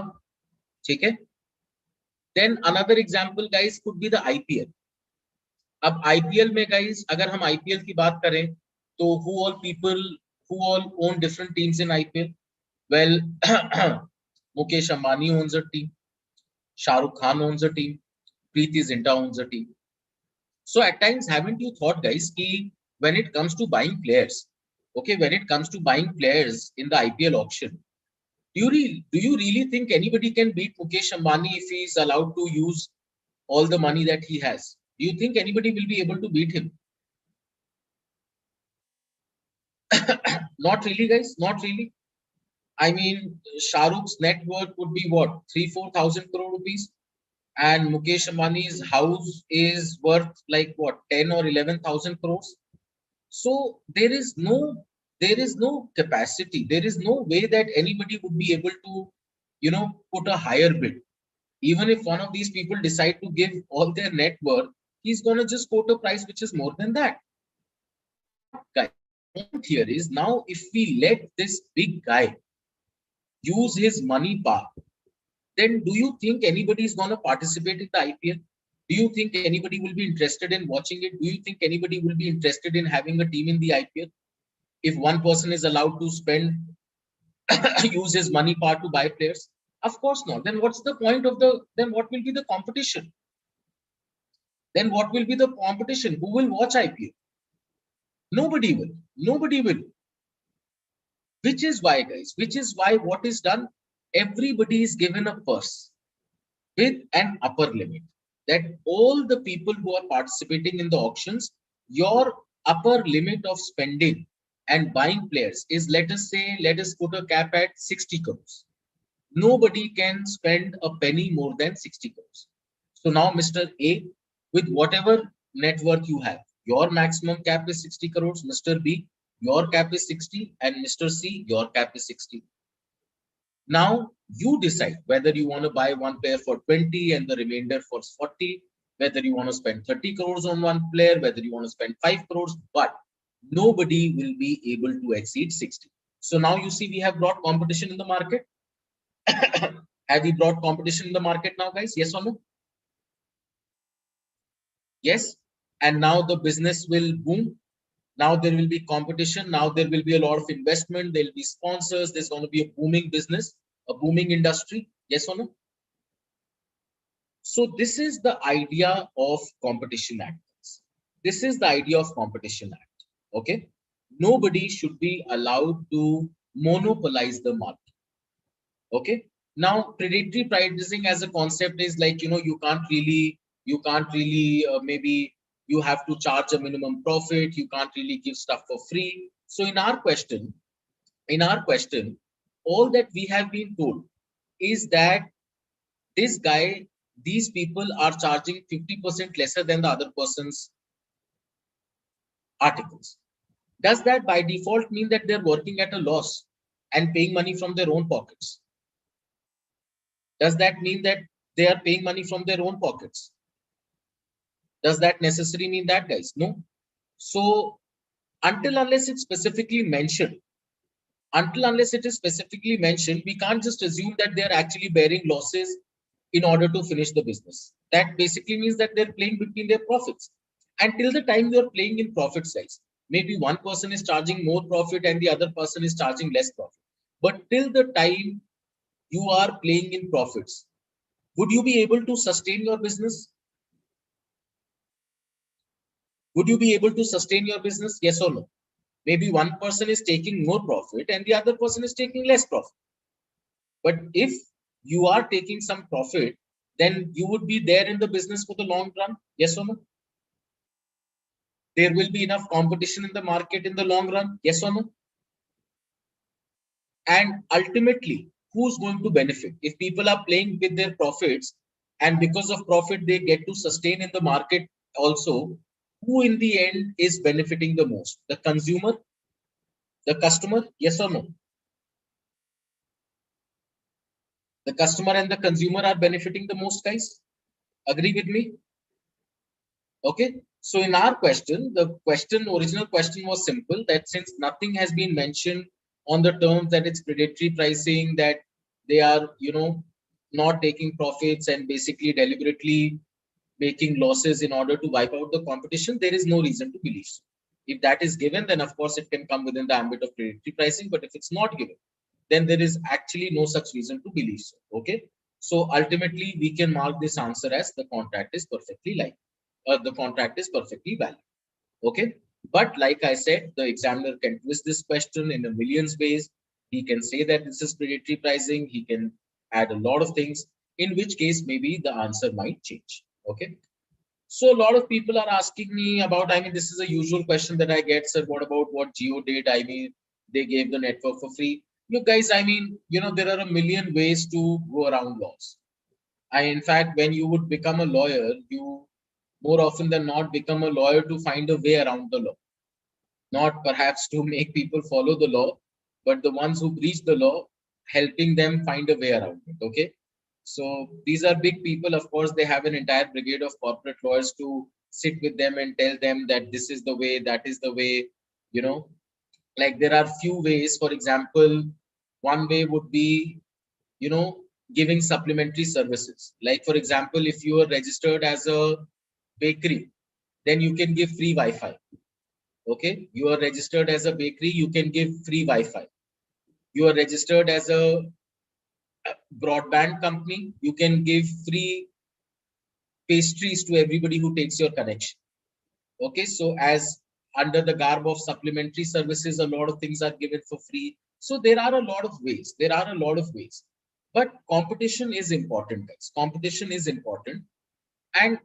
ठीक है? Then another example guys could be the IPL. अब IPL में guys अगर हम IPL की बात करें तो who all own different teams in IPL? Well, Mukesh Ambani owns a team, Shah Rukh Khan owns a team, Preeti Zinta owns a team. So at times, haven't you thought, guys, कि when it comes to buying players, okay, when it comes to buying players in the IPL auction, do you really think anybody can beat Mukesh Ambani if he is allowed to use all the money that he has? Do you think anybody will be able to beat him? Not really, guys, not really. I mean, Shah Rukh's net worth would be what, 3,000-4,000 crore rupees, and Mukesh Ambani's house is worth like what, 10 or 11,000 crores. So there is no capacity. There is no way that anybody would be able to, put a higher bid. Even if one of these people decide to give all their net worth, he's gonna just quote a price which is more than that. Guys, the point here is now if we let this big guy use his money power, then do you think anybody is going to participate in the IPL? Do you think anybody will be interested in watching it? Do you think anybody will be interested in having a team in the IPL? If one person is allowed to spend, use his money power to buy players? Of course not. Then what's the point of the, then what will be the competition? Then what will be the competition? Who will watch IPL? Nobody will. Nobody will. Which is why, guys, which is why what is done? Everybody is given a purse with an upper limit, that all the people who are participating in the auctions, your upper limit of spending and buying players is, let us say, let us put a cap at 60 crores. Nobody can spend a penny more than 60 crores. So now, Mr. A, with whatever net worth you have, your maximum cap is 60 crores. Mr. B, your cap is 60, and Mr. C, your cap is 60. Now you decide whether you want to buy one player for 20 and the remainder for 40, whether you want to spend 30 crores on one player, whether you want to spend 5 crores, but nobody will be able to exceed 60. So now you see we have brought competition in the market. Have we brought competition in the market now, guys? Yes or no? Yes. And now the business will boom. Now there will be competition. Now there will be a lot of investment. There will be sponsors. There's going to be a booming business, a booming industry. Yes or no? So this is the idea of Competition Act. This is the idea of Competition Act. Okay. Nobody should be allowed to monopolize the market. Okay. Now predatory pricing as a concept is like, you can't really maybe you have to charge a minimum profit. You can't really give stuff for free. So in our question, all that we have been told is that these people are charging 50% lesser than the other person's articles. Does that by default mean that they're working at a loss and paying money from their own pockets? Does that mean that they are paying money from their own pockets? Does that necessarily mean that, guys? No. So until unless it's specifically mentioned, we can't just assume that they're actually bearing losses in order to finish the business. That basically means that they're playing between their profits. And till the time you're playing in profit size, maybe one person is charging more profit and the other person is charging less profit. But till the time you are playing in profits, would you be able to sustain your business? Would you be able to sustain your business? Yes or no? Maybe one person is taking more profit and the other person is taking less profit. But if you are taking some profit, then you would be there in the business for the long run. Yes or no? There will be enough competition in the market in the long run. Yes or no? And ultimately, who's going to benefit? If people are playing with their profits and because of profit, they get to sustain in the market also, who in the end is benefiting the most? The consumer? The customer? Yes or no? The customer and the consumer are benefiting the most, guys. Agree with me? Okay. So in our question, original question was simple, that since nothing has been mentioned on the terms that it's predatory pricing, that they are, not taking profits and basically deliberately making losses in order to wipe out the competition, there is no reason to believe so. If that is given, then of course it can come within the ambit of predatory pricing. But if it's not given, then there is actually no such reason to believe so. Okay. So ultimately, we can mark this answer as the contract is perfectly valid. Okay. But like I said, the examiner can twist this question in a million ways. He can say that this is predatory pricing. He can add a lot of things, in which case maybe the answer might change. Okay. So a lot of people are asking me about, this is a usual question that I get, sir, what about what Geo did? They gave the network for free. Look, guys, there are a million ways to go around laws. In fact, when you would become a lawyer, you more often than not become a lawyer to find a way around the law, not perhaps to make people follow the law, but the ones who breach the law, helping them find a way around it. Okay. So these are big people. Of course, they have an entire brigade of corporate lawyers to sit with them and tell them that this is the way, that is the way, like there are few ways. For example, one way would be, giving supplementary services. Like for example, if you are registered as a bakery, then you can give free Wi-Fi. Okay, you are registered as a bakery, you can give free Wi-Fi. You are registered as a broadband company, you can give free pastries to everybody who takes your connection. Okay, so as under the garb of supplementary services, a lot of things are given for free. So there are a lot of ways. There are a lot of ways. But competition is important, guys. Competition is important. And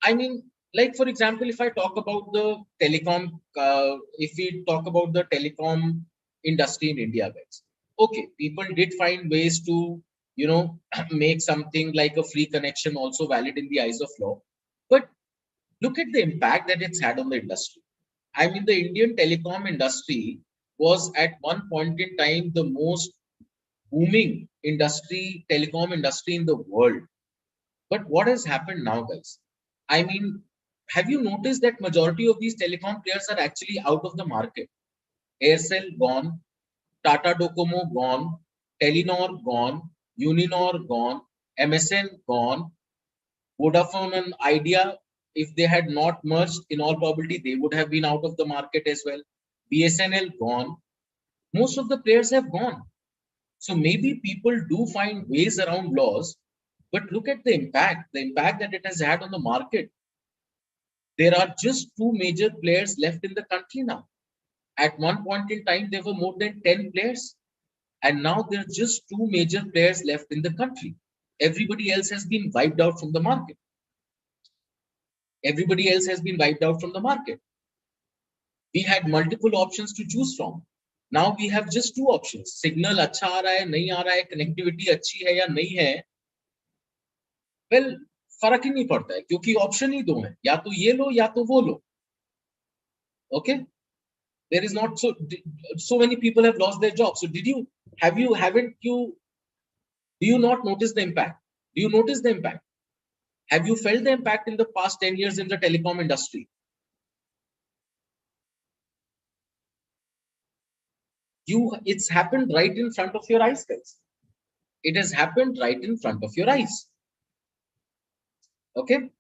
I mean, like for example, if I talk about the telecom, if we talk about the telecom industry in India, guys, okay, people did find ways to, you know, make something like a free connection also valid in the eyes of law. But look at the impact that it's had on the industry. I mean, the Indian telecom industry was at one point in time the most booming industry, telecom industry in the world. But what has happened now, guys? I mean, have you noticed that majority of these telecom players are actually out of the market? Aircel gone, Tata Docomo gone, Telenor gone, Uninor gone, MSN gone, Vodafone and Idea, if they had not merged, in all probability, they would have been out of the market as well. BSNL gone. Most of the players have gone. So maybe people do find ways around laws, but look at the impact that it has had on the market. There are just two major players left in the country now. At one point in time, there were more than 10 players, and now there are just two major players left in the country. Everybody else has been wiped out from the market. Everybody else has been wiped out from the market. We had multiple options to choose from. Now we have just two options. Signal अच्छा आ रहा है, नहीं आ रहा है, connectivity अच्छी है या नहीं है. Well, फर्क ही नहीं पड़ता है क्योंकि ऑप्शन ही दो हैं, या तो ये लो या तो वो लो. Okay, there is not so many people have lost their jobs. So do you not notice the impact? Do you notice the impact? Have you felt the impact in the past 10 years in the telecom industry? It's happened right in front of your eyes, guys. It has happened right in front of your eyes. Okay.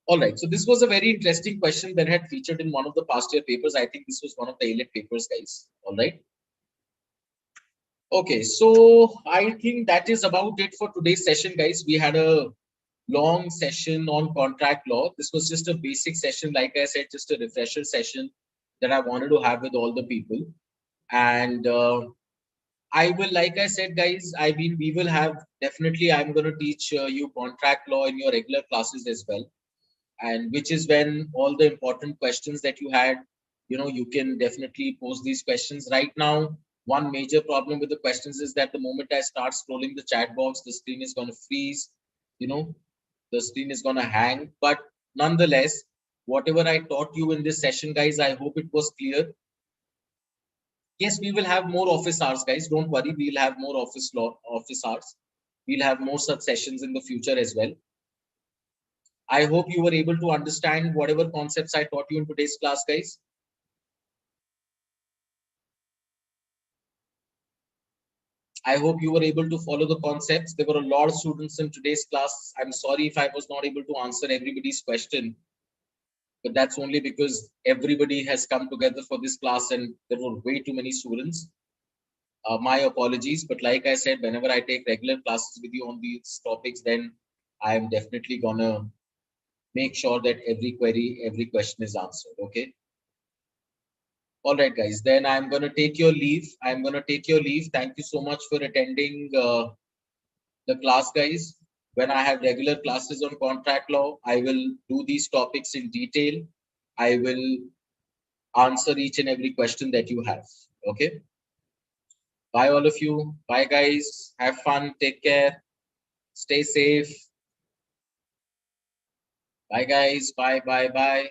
All right. So this was a very interesting question that had featured in one of the past year papers. I think this was one of the elite papers, guys. All right. Okay. So I think that is about it for today's session, guys. We had a long session on contract law. This was just a basic session. Like I said, just a refresher session that I wanted to have with all the people. And I will, like I said, guys, I mean, we will have definitely, I'm going to teach you contract law in your regular classes as well. And which is when all the important questions that you had, you know, you can definitely pose these questions. Right now, one major problem with the questions is that the moment I start scrolling the chat box, the screen is going to freeze, you know, the screen is going to hang. But nonetheless, whatever I taught you in this session, guys, I hope it was clear. Yes, we will have more office hours, guys. Don't worry, we'll have more office hours. We'll have more such sessions in the future as well. I hope you were able to understand whatever concepts I taught you in today's class, guys. I hope you were able to follow the concepts. There were a lot of students in today's class. I'm sorry if I was not able to answer everybody's question, but that's only because everybody has come together for this class and there were way too many students. My apologies, but like I said, whenever I take regular classes with you on these topics, then I'm definitely gonna make sure that every query, every question is answered. Okay. All right, guys. Then I'm gonna take your leave. I'm gonna take your leave. Thank you so much for attending the class, guys. When I have regular classes on contract law, I will do these topics in detail. I will answer each and every question that you have. Okay. Bye, all of you. Bye, guys. Have fun. Take care. Stay safe. Bye, guys. Bye, bye, bye.